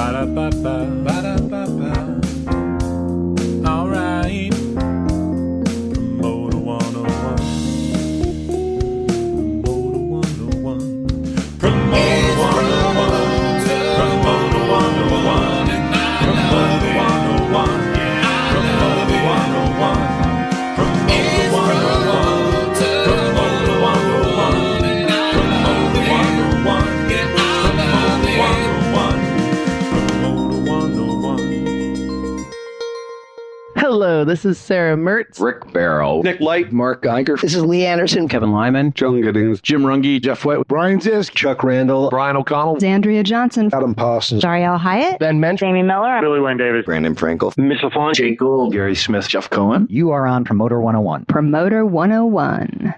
Ba-da-ba-ba, ba-da-ba-ba. All right. Promoter 101. Promoter 101. Promoter 101. Promoter 101. Promoter 101. Promoter 101. Promoter 101. Promoter 101. Promoter 101. Hello, this is Sarah Mertz, Rick Barrow, Nick Light, Mark Geiger. This is Lee Anderson, Kevin Lyman, Joan Giddings, Jim Runge, Jeff White, Brian Zisk, Chuck Randall, Brian O'Connell, Andrea Johnson, Adam Parsons, Darielle Hyatt, Ben Mensch, Jamie Miller, Billy Wayne Davis, Brandon Frankel, Mitch LaFon, Jake Gould, Gary Smith, Jeff Cohen. You are on Promoter 101. Promoter 101.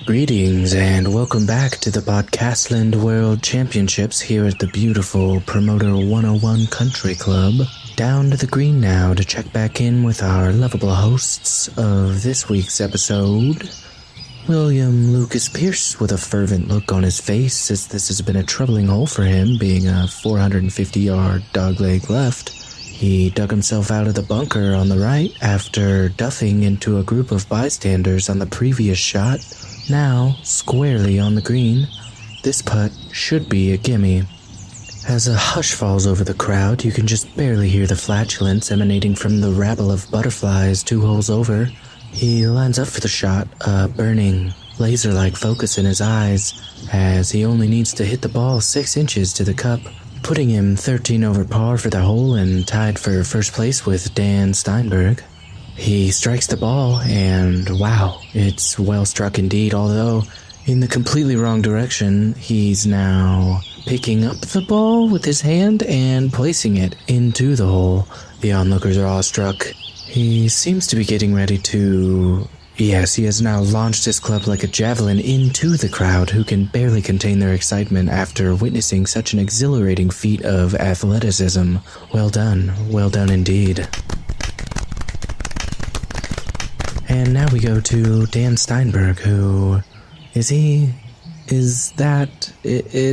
Greetings and welcome back to the Podcastland World Championships here at the beautiful Promoter 101 Country Club. Down to the green now to check back in with our lovable hosts of this week's episode. William Lucas Pierce with a fervent look on his face as this has been a troubling hole for him, being a 450-yard dogleg left. He dug himself out of the bunker on the right after duffing into a group of bystanders on the previous shot. Now, squarely on the green, this putt should be a gimme. As a hush falls over the crowd, you can just barely hear the flatulence emanating from the rabble of butterflies 2 holes over. He lines up for the shot, a burning, laser-like focus in his eyes, as he only needs to hit the ball 6 inches to the cup, putting him 13 over par for the hole and tied for first place with Dan Steinberg. He strikes the ball, and wow, it's well struck indeed, although in the completely wrong direction. He's now picking up the ball with his hand and placing it into the hole. The onlookers are awestruck. He seems to be getting ready to... Yes, he has now launched his club like a javelin into the crowd, who can barely contain their excitement after witnessing such an exhilarating feat of athleticism. Well done indeed. And now we go to Dan Steinberg, who... It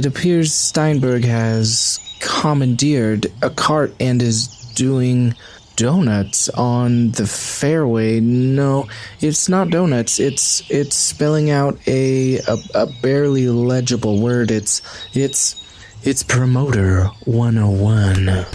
appears Steinberg has commandeered a cart and is doing donuts on the fairway. No, it's not donuts. It's spelling out a barely legible word. It's Promoter 101.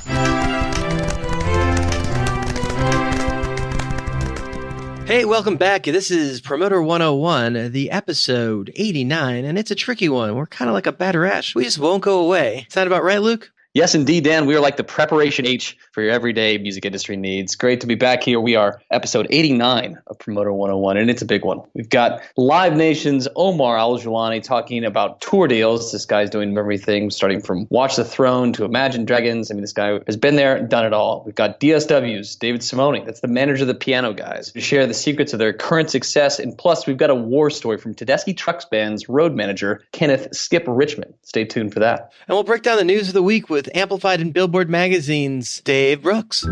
Hey, welcome back. This is Promoter 101, the episode 89, and it's a tricky one. We're kind of like a bad rash. We just won't go away. Sound about right, Luke? Yes, indeed, Dan. We are like the preparation H for your everyday music industry needs. Great to be back here. We are episode 89 of Promoter 101, and it's a big one. We've got Live Nation's Omar Al-joulani talking about tour deals. This guy's doing everything, starting from Watch the Throne to Imagine Dragons. I mean, this guy has been there, done it all. We've got DSW's David Simone. That's the manager of the Piano Guys, to share the secrets of their current success. And plus, we've got a war story from Tedeschi Trucks Band's road manager, Kenneth Skip Richman. Stay tuned for that. And we'll break down the news of the week with Amplified and Billboard magazine's Dave Brooks.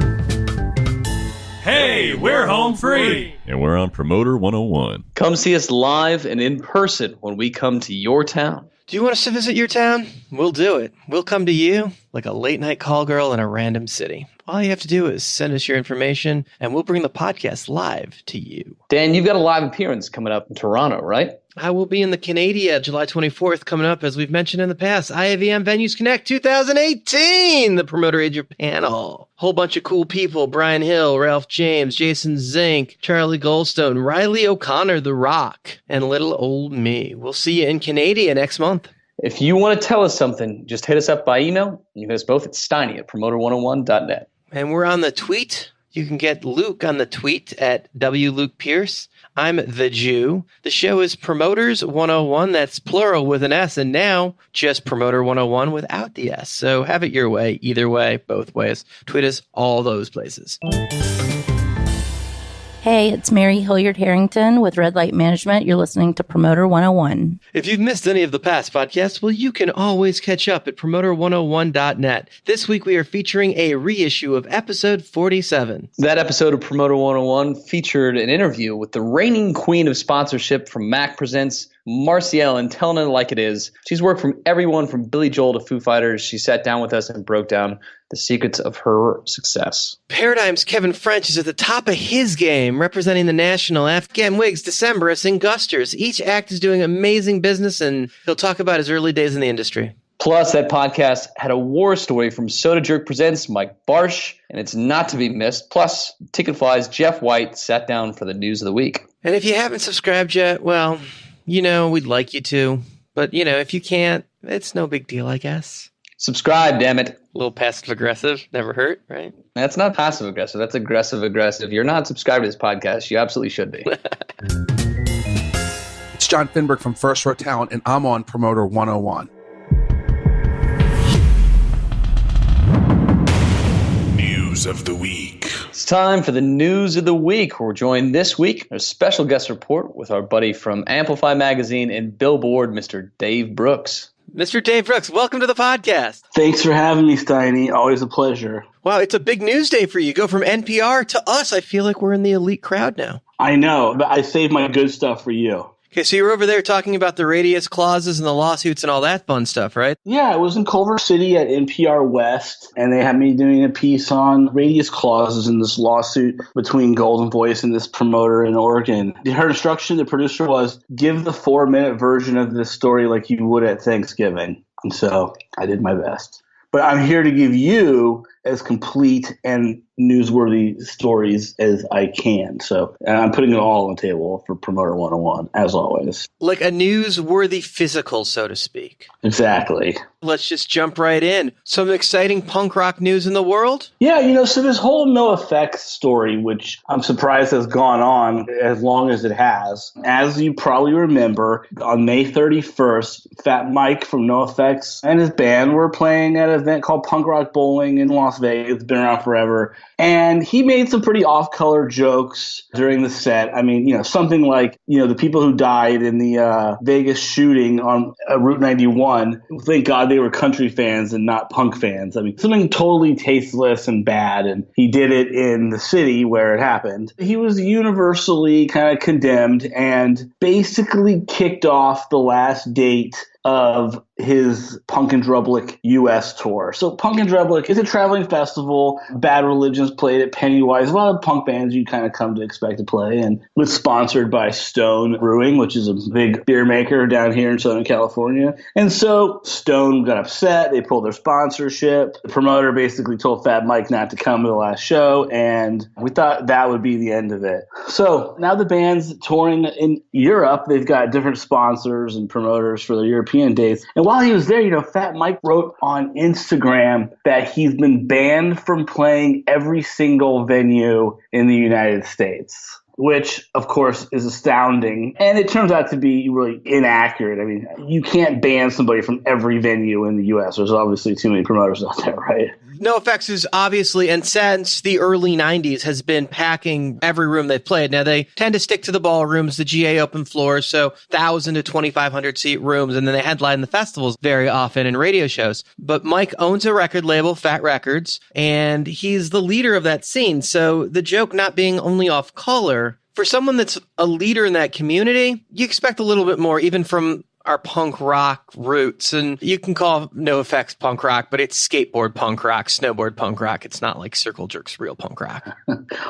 Hey, we're home free. And we're on Promoter 101. Come see us live and in person when we come to your town. Do you want us to visit your town? We'll do it. We'll come to you like a late night call girl in a random city. All you have to do is send us your information and we'll bring the podcast live to you. Dan, you've got a live appearance coming up in Toronto, right? I will be in the Canada July 24th coming up, as we've mentioned in the past. IAVM Venues Connect 2018, the Promoter Age panel. Whole bunch of cool people: Brian Hill, Ralph James, Jason Zink, Charlie Goldstone, Riley O'Connor, The Rock, and little old me. We'll see you in Canada next month. If you want to tell us something, just hit us up by email. You can hit us both at steiny@promoter101.net. And we're on the tweet. You can get Luke on the tweet at WLukePierce. I'm the Jew. The show is Promoters 101. That's plural with an S. And now just Promoter 101 without the S. So have it your way, either way, both ways. Tweet us all those places. Hey, it's Mary Hilliard-Harrington with Red Light Management. You're listening to Promoter 101. If you've missed any of the past podcasts, well, you can always catch up at Promoter101.net. This week, we are featuring a reissue of episode 47. That episode of Promoter 101 featured an interview with the reigning queen of sponsorship from Mac Presents, Marcielle and telling it like it is. She's worked from everyone from Billy Joel to Foo Fighters. She sat down with us and broke down the secrets of her success. Paradigm's Kevin French is at the top of his game, representing the National, Afghan Wigs, Decemberists, and Gusters. Each act is doing amazing business, and he'll talk about his early days in the industry. Plus, that podcast had a war story from Soda Jerk Presents Mike Barsh, and it's not to be missed. Plus, Ticketfly's Jeff White sat down for the news of the week. And if you haven't subscribed yet, well, we'd like you to. But, if you can't, it's no big deal, I guess. Subscribe, damn it. A little passive-aggressive. Never hurt, right? That's not passive-aggressive. That's aggressive-aggressive. If you're not subscribed to this podcast, you absolutely should be. It's John Finberg from First Row Talent, and I'm on Promoter 101. News of the week. It's time for the news of the week. We're joined this week, a special guest report with our buddy from Amplify magazine and Billboard, Mr. Dave Brooks. Mr. Dave Brooks, welcome to the podcast. Thanks for having me, Steiny. Always a pleasure. Wow, it's a big news day for you. Go from NPR to us. I feel like we're in the elite crowd now. I know, but I saved my good stuff for you. Okay, so you were over there talking about the radius clauses and the lawsuits and all that fun stuff, right? Yeah, I was in Culver City at NPR West, and they had me doing a piece on radius clauses in this lawsuit between Golden Voice and this promoter in Oregon. Her instruction, the producer, was give the 4-minute version of this story like you would at Thanksgiving. And so I did my best. But I'm here to give you as complete and newsworthy stories as I can. So I'm putting it all on the table for Promoter 101, as always. Like a newsworthy physical, so to speak. Exactly. Let's just jump right in. Some exciting punk rock news in the world? Yeah, so this whole NoFX story, which I'm surprised has gone on as long as it has. As you probably remember, on May 31st, Fat Mike from NoFX and his band were playing at an event called Punk Rock Bowling in Las Vegas. It's been around forever. And he made some pretty off-color jokes during the set. I mean, something like, the people who died in the Vegas shooting on Route 91, thank God they were country fans and not punk fans. I mean, something totally tasteless and bad. And he did it in the city where it happened. He was universally kind of condemned and basically kicked off the last date of his Punk and Drublic U.S. tour. So Punk and Drublic is a traveling festival. Bad Religions played at Pennywise. A lot of punk bands you kind of come to expect to play. And it was sponsored by Stone Brewing, which is a big beer maker down here in Southern California. And so Stone got upset. They pulled their sponsorship. The promoter basically told Fat Mike not to come to the last show. And we thought that would be the end of it. So now the band's touring in Europe. They've got different sponsors and promoters for their European dates. And while he was there, Fat Mike wrote on Instagram that he's been banned from playing every single venue in the United States, which, of course, is astounding. And it turns out to be really inaccurate. I mean, you can't ban somebody from every venue in the U.S. There's obviously too many promoters out there, right? NoFX is obviously, and since the early 90s, has been packing every room they've played. Now, they tend to stick to the ballrooms, the GA open floors, so 1,000 to 2,500 seat rooms, and then they headline the festivals very often in radio shows. But Mike owns a record label, Fat Records, and he's the leader of that scene. So the joke not being only off color, for someone that's a leader in that community, you expect a little bit more, even from our punk rock roots. And you can call NoFX punk rock, but it's skateboard punk rock, snowboard punk rock. It's not like Circle Jerk's real punk rock.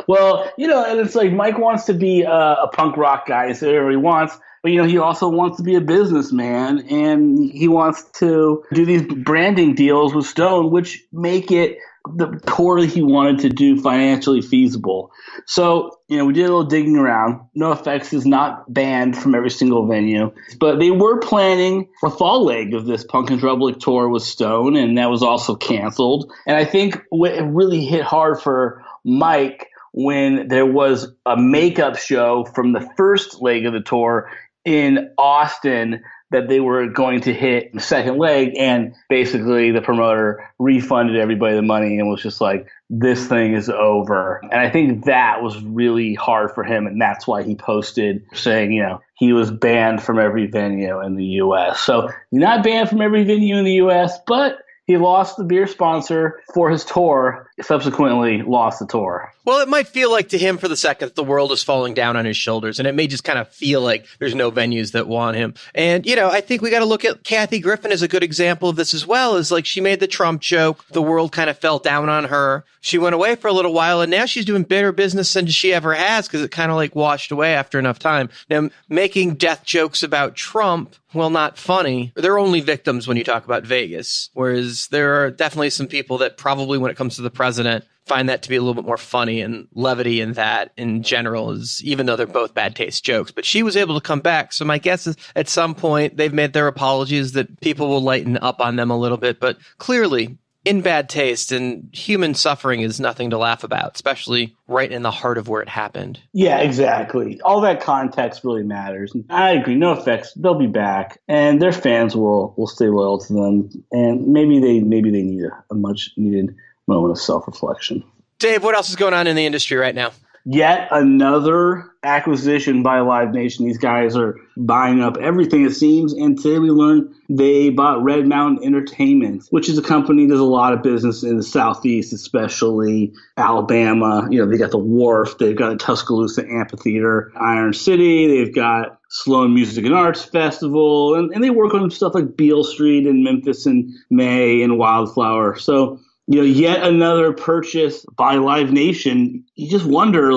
Well, and it's like Mike wants to be a punk rock guy, so whatever he wants. But, he also wants to be a businessman, and he wants to do these branding deals with Stone, which make it the tour that he wanted to do financially feasible. So, we did a little digging around. NoFX is not banned from every single venue, but they were planning a fall leg of this Punk and Drublic tour with Stone, and that was also canceled. And I think it really hit hard for Mike when there was a makeup show from the first leg of the tour in Austin that they were going to hit the second leg, and basically the promoter refunded everybody the money and was just like, this thing is over. And I think that was really hard for him, and that's why he posted saying, he was banned from every venue in the U.S. So he's not banned from every venue in the U.S., but he lost the beer sponsor for his tour, subsequently lost the tour. Well, it might feel like to him for the second the world is falling down on his shoulders, and it may just kind of feel like there's no venues that want him. And, I think we got to look at Kathy Griffin as a good example of this as well. Is like she made the Trump joke. The world kind of fell down on her. She went away for a little while, and now she's doing better business than she ever has because it kind of like washed away after enough time. Now, making death jokes about Trump, well, not funny. They're only victims when you talk about Vegas, whereas there are definitely some people that probably when it comes to the president find that to be a little bit more funny, and levity in that in general is, even though they're both bad taste jokes. But she was able to come back. So my guess is at some point they've made their apologies that people will lighten up on them a little bit. But clearly in bad taste, and human suffering is nothing to laugh about, especially right in the heart of where it happened. Yeah, exactly. All that context really matters. I agree. No effects. They'll be back, and their fans will stay loyal to them. And maybe they need a much needed moment of self-reflection. Dave, what else is going on in the industry right now? Yet another acquisition by Live Nation. These guys are buying up everything, it seems. And today we learned they bought Red Mountain Entertainment, which is a company that does a lot of business in the Southeast, especially Alabama. They got the Wharf, they've got a Tuscaloosa Amphitheater, Iron City, they've got Sloan Music and Arts Festival, and they work on stuff like Beale Street in Memphis in May and Wildflower. So yet another purchase by Live Nation. You just wonder,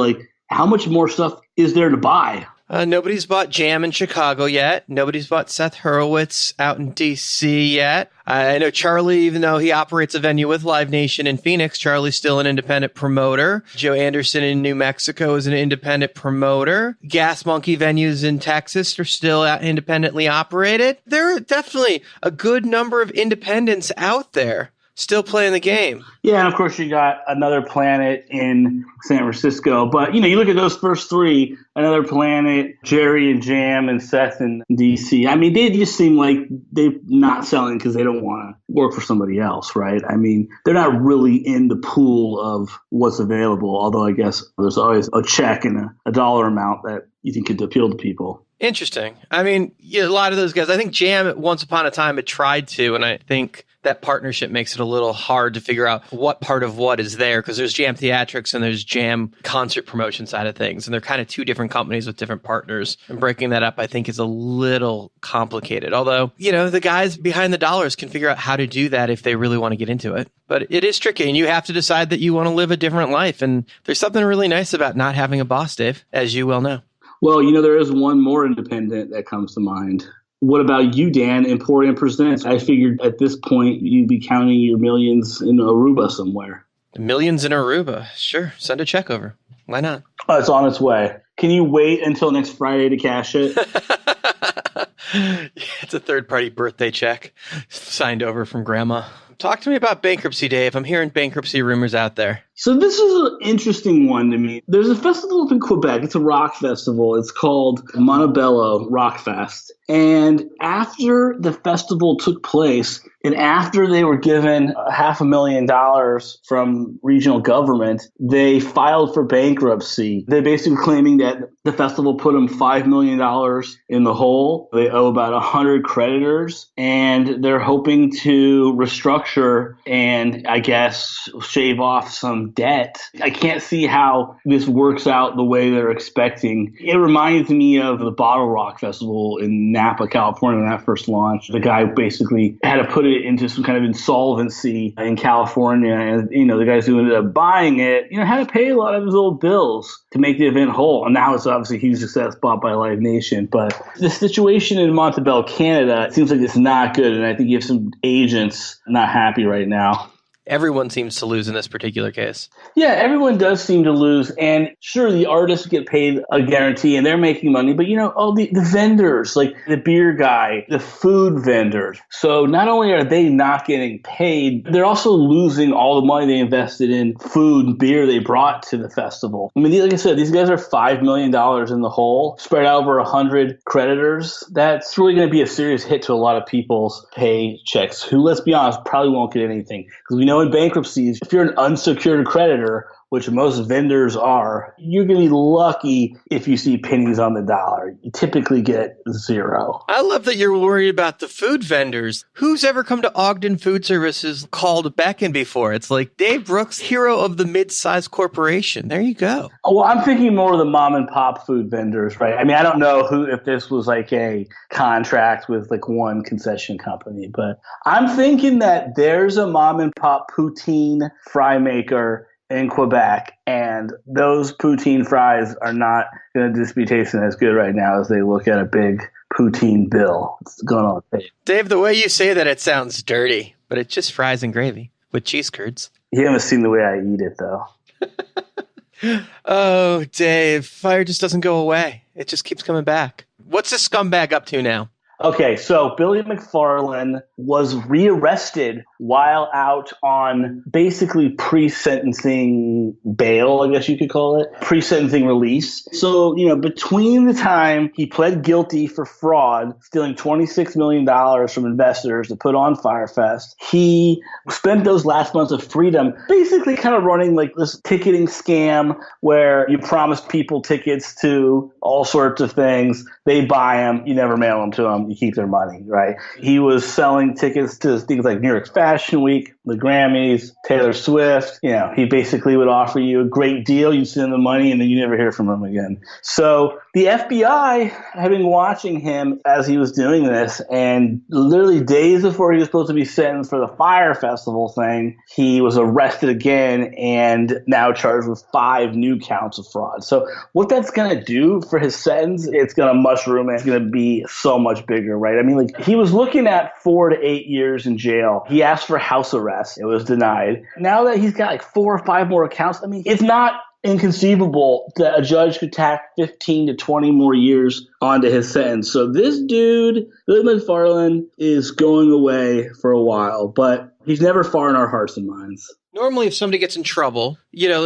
how much more stuff is there to buy? Nobody's bought Jam in Chicago yet. Nobody's bought Seth Hurwitz out in D.C. yet. I know Charlie, even though he operates a venue with Live Nation in Phoenix, Charlie's still an independent promoter. Joe Anderson in New Mexico is an independent promoter. Gas Monkey venues in Texas are still independently operated. There are definitely a good number of independents out there still playing the game. Yeah, and of course you got Another Planet in San Francisco. But, you look at those first three, Another Planet, Jerry and Jam, and Seth in D.C. I mean, they just seem like they're not selling because they don't want to work for somebody else, right? I mean, they're not really in the pool of what's available, although I guess there's always a check and a dollar amount that you think could appeal to people. Interesting. I mean, a lot of those guys, I think Jam once upon a time had tried to, and I think that partnership makes it a little hard to figure out what part of what is there, because there's Jam Theatrics and there's Jam concert promotion side of things, and they're kind of two different companies with different partners, and breaking that up I think is a little complicated, although the guys behind the dollars can figure out how to do that if they really want to get into it. But it is tricky, and you have to decide that you want to live a different life, and there's something really nice about not having a boss, Dave, as you well know. Well, there is one more independent that comes to mind. What about you, Dan? Emporium Presents. I figured at this point you'd be counting your millions in Aruba somewhere. Millions in Aruba. Sure. Send a check over. Why not? Oh, it's on its way. Can you wait until next Friday to cash it? It's a third-party birthday check signed over from Grandma. Talk to me about bankruptcy, Dave. I'm hearing bankruptcy rumors out there. So this is an interesting one to me. There's a festival up in Quebec. It's a rock festival. It's called Montebello Rock Fest. And after the festival took place, and after they were given $500,000 from regional government, they filed for bankruptcy. They're basically claiming that the festival put them $5 million in the hole. They owe about 100 creditors, and they're hoping to restructure and, I guess, shave off some debt. I can't see how this works out the way they're expecting. It reminds me of the Bottle Rock Festival in Napa, California, when that first launched. The guy basically had to put it into some kind of insolvency in California, and the guys who ended up buying it, had to pay a lot of his old bills to make the event whole. And now it's obviously a huge success, bought by Live Nation. But the situation in Montebello, Canada, it seems like it's not good, and I think you have some agents not happy right now. Everyone seems to lose in this particular case. Yeah, everyone does seem to lose. And sure, the artists get paid a guarantee and they're making money. But, all the vendors, like the beer guy, the food vendors. So not only are they not getting paid, they're also losing all the money they invested in food and beer they brought to the festival. I mean, like I said, these guys are $5 million in the hole, spread out over 100 creditors. That's really going to be a serious hit to a lot of people's paychecks who, let's be honest, probably won't get anything. Because we know in bankruptcies, if you're an unsecured creditor, which most vendors are, you're going to be lucky if you see pennies on the dollar. You typically get zero. I love that you're worried about the food vendors. Who's ever come to Ogden Food Services called Beckon before? It's like Dave Brooks, hero of the mid-sized corporation. There you go. Well, I'm thinking more of the mom and pop food vendors, right? I mean, I don't know if this was like a contract with like one concession company, but I'm thinking that there's a mom and pop poutine fry maker in Quebec, and those poutine fries are not going to just be tasting as good right now as they look at a big poutine bill. It's going on. Dave, the way you say that, it sounds dirty, but it's just fries and gravy with cheese curds. You haven't seen the way I eat it, though. Oh, Dave, fire just doesn't go away. It just keeps coming back. What's this scumbag up to now? Okay, so Billy McFarland was rearrested while out on basically pre-sentencing bail, I guess you could call it, pre-sentencing release. So, between the time he pled guilty for fraud, stealing $26 million from investors to put on Firefest, he spent those last months of freedom basically kind of running like this ticketing scam where you promise people tickets to all sorts of things. They buy them. You never mail them to them. You keep their money, right? He was selling tickets to things like New York Fashion Week, the Grammys, Taylor Swift. He basically would offer you a great deal. You send the money and then you never hear from him again. So the FBI had been watching him as he was doing this, and literally days before he was supposed to be sentenced for the Fire Festival thing, he was arrested again and now charged with 5 new counts of fraud. So what that's going to do for his sentence, it's going to mushroom. It's going to be so much bigger, right? I mean, like, he was looking at 4 to 8 years in jail. He asked for house arrest. It was denied. Now that he's got like 4 or 5 more accounts, I mean, it's not inconceivable that a judge could tack 15 to 20 more years onto his sentence. So this dude, Billy McFarland, is going away for a while, but he's never far in our hearts and minds. Normally, if somebody gets in trouble,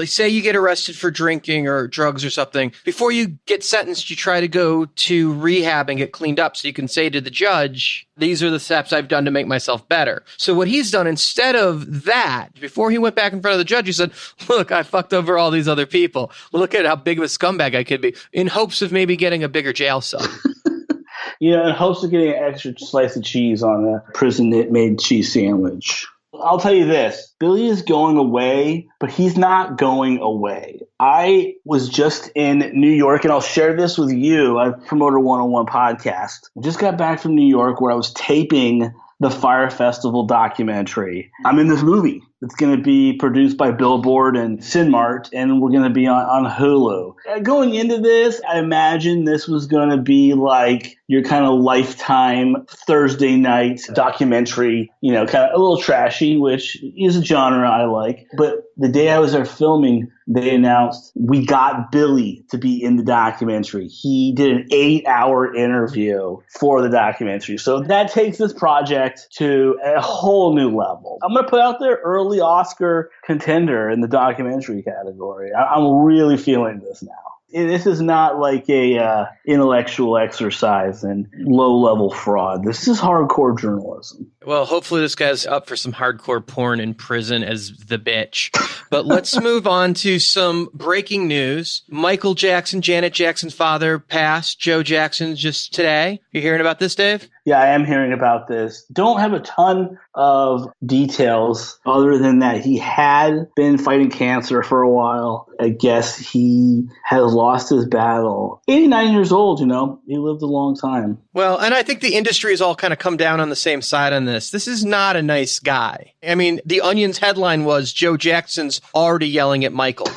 say you get arrested for drinking or drugs or something, before you get sentenced, you try to go to rehab and get cleaned up so you can say to the judge, these are the steps I've done to make myself better. So what he's done, instead of that, before he went back in front of the judge, he said, look, I fucked over all these other people. Look at how big of a scumbag I could be, in hopes of maybe getting a bigger jail cell. In hopes of getting an extra slice of cheese on a prison-made cheese sandwich. I'll tell you this, Billy is going away, but he's not going away. I was just in New York, and I'll share this with you, a Promoter 101 podcast. I just got back from New York where I was taping the Fire Festival documentary. I'm in this movie. It's going to be produced by Billboard and Cinmart, and we're going to be on Hulu. Going into this, I imagine this was going to be like your kind of Lifetime Thursday night documentary, kind of a little trashy, which is a genre I like. But the day I was there filming, they announced we got Billy to be in the documentary. He did an 8-hour interview for the documentary. So that takes this project to a whole new level. I'm going to put out there early Oscar contender in the documentary category. I'm really feeling this now. This is not like a intellectual exercise in low-level fraud. This is hardcore journalism. Well, hopefully this guy's up for some hardcore porn in prison as the bitch. But let's move on to some breaking news. Michael Jackson, Janet Jackson's father, passed. Joe Jackson just today. You hearing about this, Dave? Yeah, I am hearing about this. Don't have a ton of details other than that he had been fighting cancer for a while. I guess he has lost his battle. 89 years old, he lived a long time. Well, and I think the industry has all kind of come down on the same side on this. This is not a nice guy. I mean, the Onion's headline was Joe Jackson's already yelling at Michael.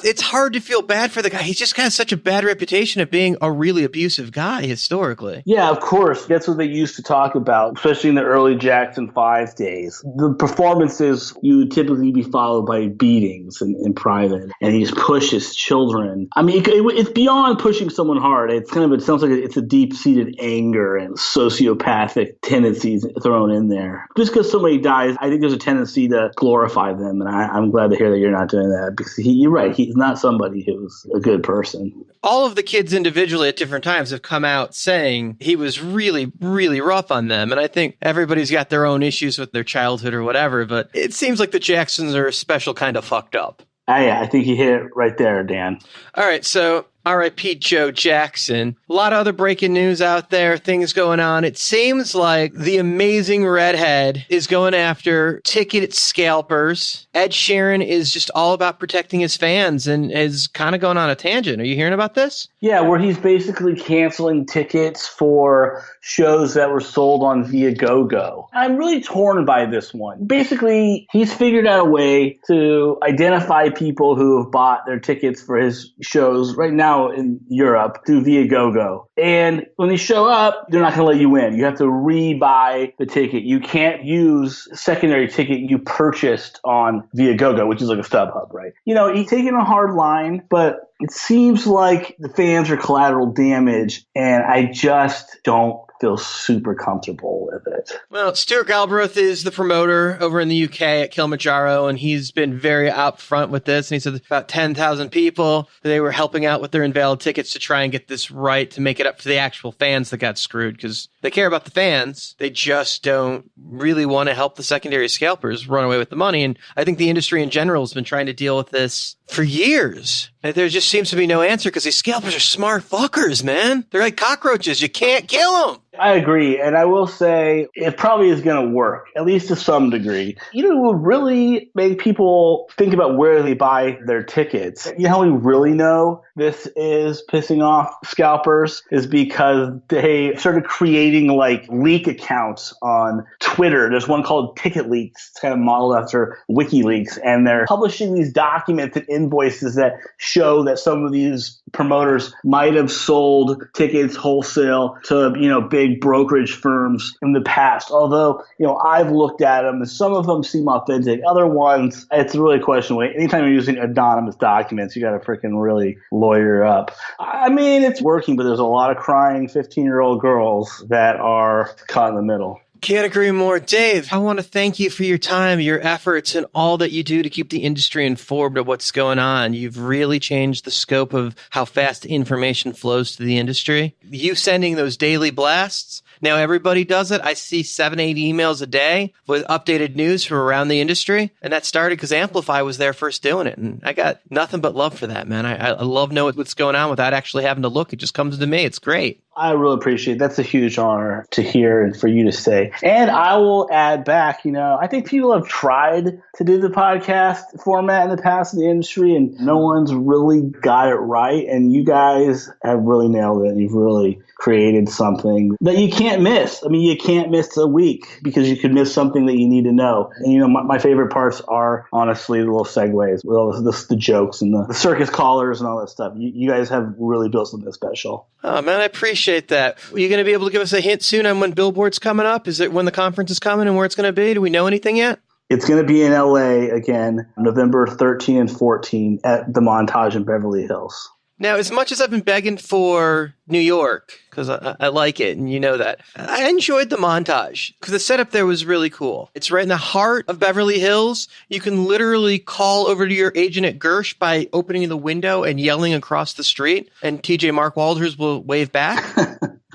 It's hard to feel bad for the guy. He's just got such a bad reputation of being a really abusive guy historically. Yeah, of course. That's what they used to talk about, especially in the early Jackson 5 days. The performances, you would typically be followed by beatings in private, and he just pushes children. I mean, it's beyond pushing someone hard. It sounds like it's a deep-seated anger and sociopathic tendencies thrown in there. Just because somebody dies, I think there's a tendency to glorify them, and I'm glad to hear that you're not doing that, because you're right. He's not somebody who's a good person. All of the kids individually at different times have come out saying he was really, really rough on them. And I think everybody's got their own issues with their childhood or whatever, but it seems like the Jacksons are a special kind of fucked up. I think you hit it right there, Dan. All right, so R.I.P. Joe Jackson. A lot of other breaking news out there, things going on. It seems like the amazing redhead is going after ticket scalpers. Ed Sheeran is just all about protecting his fans and is kind of going on a tangent. Are you hearing about this? Yeah, where he's basically canceling tickets for shows that were sold on Viagogo. I'm really torn by this one. Basically, he's figured out a way to identify people who have bought their tickets for his shows right now in Europe through Viagogo. And when they show up, they're not going to let you in. You have to re-buy the ticket. You can't use secondary ticket you purchased on Viagogo, which is like a StubHub, right? You know, he's taking a hard line, but it seems like the fans are collateral damage, and I just don't feel super comfortable with it. Well, Stuart Galbraith is the promoter over in the UK at Kilimanjaro, and he's been very upfront with this. And he said about 10,000 people, they were helping out with their invalid tickets to try and get this right, to make it up to the actual fans that got screwed, because they care about the fans. They just don't really want to help the secondary scalpers run away with the money. And I think the industry in general has been trying to deal with this for years. And there just seems to be no answer because these scalpers are smart fuckers, man. They're like cockroaches. You can't kill them. I agree. And I will say it probably is going to work, at least to some degree. You know, it would really make people think about where they buy their tickets. You know how we really know this is pissing off scalpers is because they started creating like leak accounts on Twitter. There's one called Ticket Leaks. It's kind of modeled after WikiLeaks. And they're publishing these documents and invoices that show that some of these promoters might have sold tickets wholesale to, you know, big brokerage firms in the past. Although, you know, I've looked at them and some of them seem authentic. Other ones, it's really questionable. Anytime you're using anonymous documents, you got to freaking really lawyer up. I mean, it's working, but there's a lot of crying 15-year-old girls that are caught in the middle. Can't agree more. Dave, I want to thank you for your time, your efforts, and all that you do to keep the industry informed of what's going on. You've really changed the scope of how fast information flows to the industry. You sending those daily blasts, now everybody does it. I see 7-8 emails a day with updated news from around the industry. And that started because Amplify was there first doing it. And I got nothing but love for that, man. I love knowing what's going on without actually having to look. It just comes to me. It's great. I really appreciate it. That's a huge honor to hear and for you to say. And I will add back, you know, I think people have tried to do the podcast format in the past in the industry and no one's really got it right. And you guys have really nailed it. You've really created something that you can't miss. I mean, you can't miss a week because you could miss something that you need to know. And, you know, my favorite parts are honestly the little segues, with all the jokes and the circus callers and all that stuff. You guys have really built something special. Oh, man, I appreciate that. Are you going to be able to give us a hint soon on when Billboard's coming up? Is it when the conference is coming and where it's going to be? Do we know anything yet? It's going to be in LA again, November 13 and 14 at the Montage in Beverly Hills. Now, as much as I've been begging for New York, because I like it, and you know that, I enjoyed the Montage, because the setup there was really cool. It's right in the heart of Beverly Hills. You can literally call over to your agent at Gersh by opening the window and yelling across the street, and TJ Mark Walters will wave back.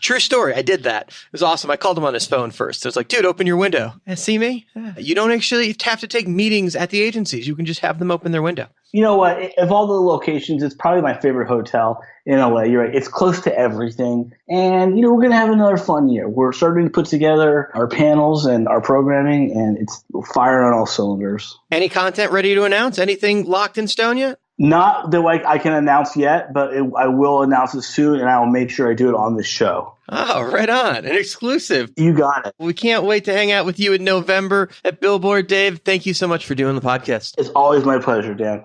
True story. I did that. It was awesome. I called him on his phone first. I was like, dude, open your window. See me? You don't actually have to take meetings at the agencies. You can just have them open their window. You know what? Of all the locations, it's probably my favorite hotel in LA. You're right. It's close to everything. And, you know, we're going to have another fun year. We're starting to put together our panels and our programming, and it's firing on all cylinders. Any content ready to announce? Anything locked in stone yet? Not that I can announce yet, but I will announce it soon, and I will make sure I do it on this show. Oh, right on. An exclusive. You got it. We can't wait to hang out with you in November at Billboard. Dave, thank you so much for doing the podcast. It's always my pleasure, Dan.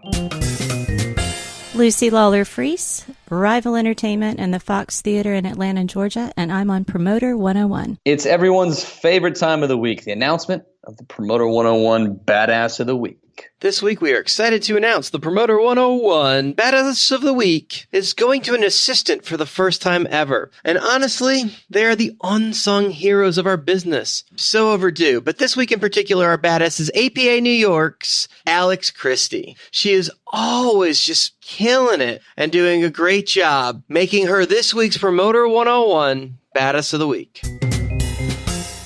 Lucy Lawler-Freese, Rival Entertainment and the Fox Theater in Atlanta, Georgia, and I'm on Promoter 101. It's everyone's favorite time of the week, the announcement of the Promoter 101 Badass of the Week. This week, we are excited to announce the Promoter 101 Badass of the Week is going to an assistant for the first time ever. And honestly, they are the unsung heroes of our business. So overdue. But this week in particular, our badass is APA New York's Alex Christie. She is always just killing it and doing a great job, making her this week's Promoter 101 Badass of the Week.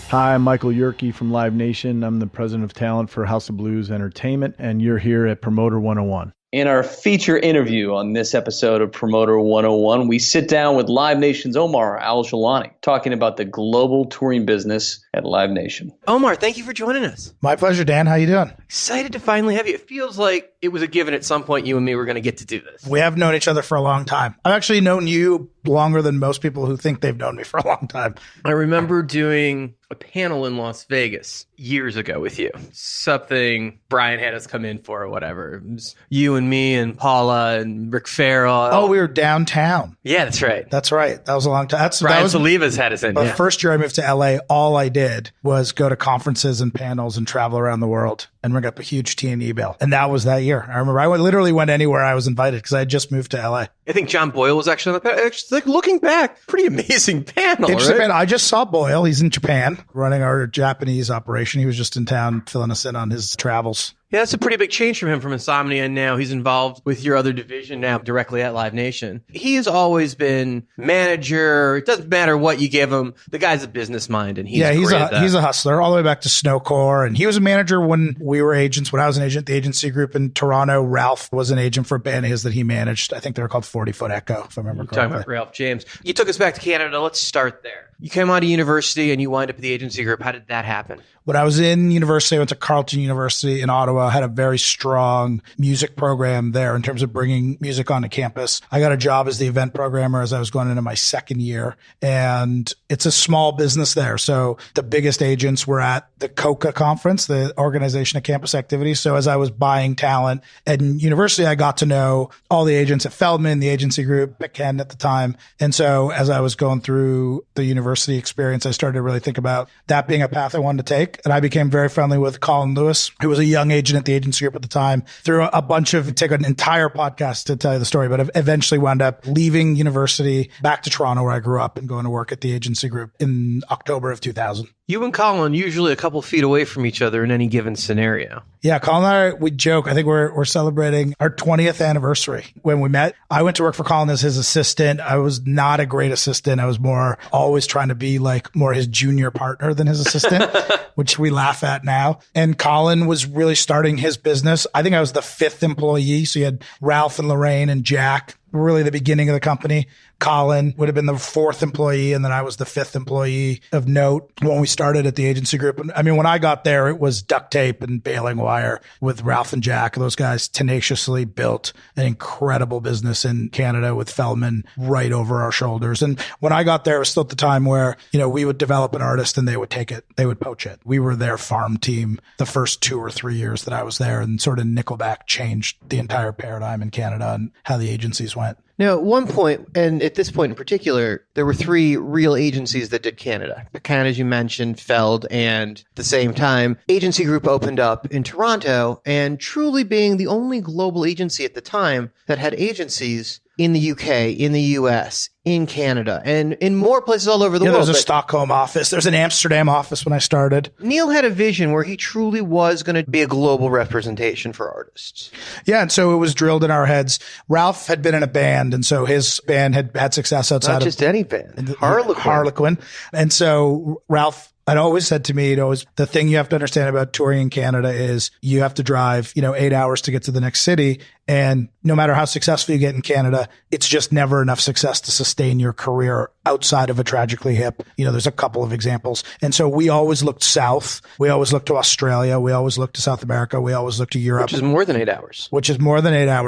Hi, I'm Michael Yerke from Live Nation. I'm the president of talent for House of Blues Entertainment, and you're here at Promoter 101. In our feature interview on this episode of Promoter 101, we sit down with Live Nation's Omar Al-joulani, talking about the global touring business at Live Nation. Omar, thank you for joining us. My pleasure, Dan. How you doing? Excited to finally have you. It feels like it was a given at some point you and me were going to get to do this. We have known each other for a long time. I've actually known you longer than most people who think they've known me for a long time. I remember doing a panel in Las Vegas years ago with you. Something Brian had us come in for or whatever. It was you and me and Paula and Rick Farrell. Oh, we were downtown. Yeah, that's right. That's right. That was a long time. Brian Saliva's had us in. The first year I moved to LA, all I did was go to conferences and panels and travel around the world and ring up a huge T&E bill. And that was that year. I remember I literally went anywhere I was invited because I had just moved to LA. I think John Boyle was actually on the panel. Like, looking back, pretty amazing panel. Interesting right? panel. I just saw Boyle. He's in Japan running our Japanese operation. He was just in town filling us in on his travels. Yeah, that's a pretty big change from him from Insomnia, and now he's involved with your other division now directly at Live Nation. He has always been manager. It doesn't matter what you give him. The guy's a business mind, and he's a hustler all the way back to Snowcore. And he was a manager when we were agents. When I was an agent, the agency group in Toronto, Ralph was an agent for a band of his that he managed. I think they were called 40 Foot Echo, if I remember correctly. Talking about Ralph James. You took us back to Canada. Let's start there. You came out of university and you wind up at the agency group. How did that happen? When I was in university, I went to Carleton University in Ottawa, had a very strong music program there in terms of bringing music onto campus. I got a job as the event programmer as I was going into my second year. And it's a small business there. So the biggest agents were at the COCA conference, the Organization of Campus Activities. So as I was buying talent at university, I got to know all the agents at Feldman, the agency group, Ken at the time. And so as I was going through the university experience, I started to really think about that being a path I wanted to take. And I became very friendly with Colin Lewis, who was a young agent at the agency group at the time, through a bunch of, take an entire podcast to tell you the story, but eventually wound up leaving university back to Toronto where I grew up and going to work at the agency group in October of 2000. You and Colin usually a couple feet away from each other in any given scenario. Yeah, Colin and I, we joke. I think we're celebrating our 20th anniversary when we met. I went to work for Colin as his assistant. I was not a great assistant. I was more always trying to be like more his junior partner than his assistant, which we laugh at now. And Colin was really starting his business. I think I was the fifth employee. So you had Ralph and Lorraine and Jack, really the beginning of the company. Colin would have been the fourth employee, and then I was the fifth employee of note when we started at the agency group. And I mean, when I got there, it was duct tape and baling wire with Ralph and Jack. Those guys tenaciously built an incredible business in Canada with Feldman right over our shoulders. And when I got there, it was still at the time where, we would develop an artist and they would take it. They would poach it. We were their farm team the first 2 or 3 years that I was there, and sort of Nickelback changed the entire paradigm in Canada and how the agencies went. Now, at one point, and at this point in particular, there were 3 real agencies that did Canada. Kind as you mentioned, Feld, and at the same time, Agency Group opened up in Toronto, and truly being the only global agency at the time that had agencies in the UK, in the US, in Canada, and in more places all over the world. There's a Stockholm office. There's an Amsterdam office when I started. Neil had a vision where he truly was going to be a global representation for artists. Yeah, and so it was drilled in our heads. Ralph had been in a band, and so his band had had success outside Not just any band. Harlequin. And so Ralph had always said to me, the thing you have to understand about touring in Canada is you have to drive, 8 hours to get to the next city. And no matter how successful you get in Canada, it's just never enough success to sustain your career outside of a Tragically Hip. There's a couple of examples. And so we always looked south. We always looked to Australia. We always looked to South America. We always looked to Europe. Which is more than 8 hours.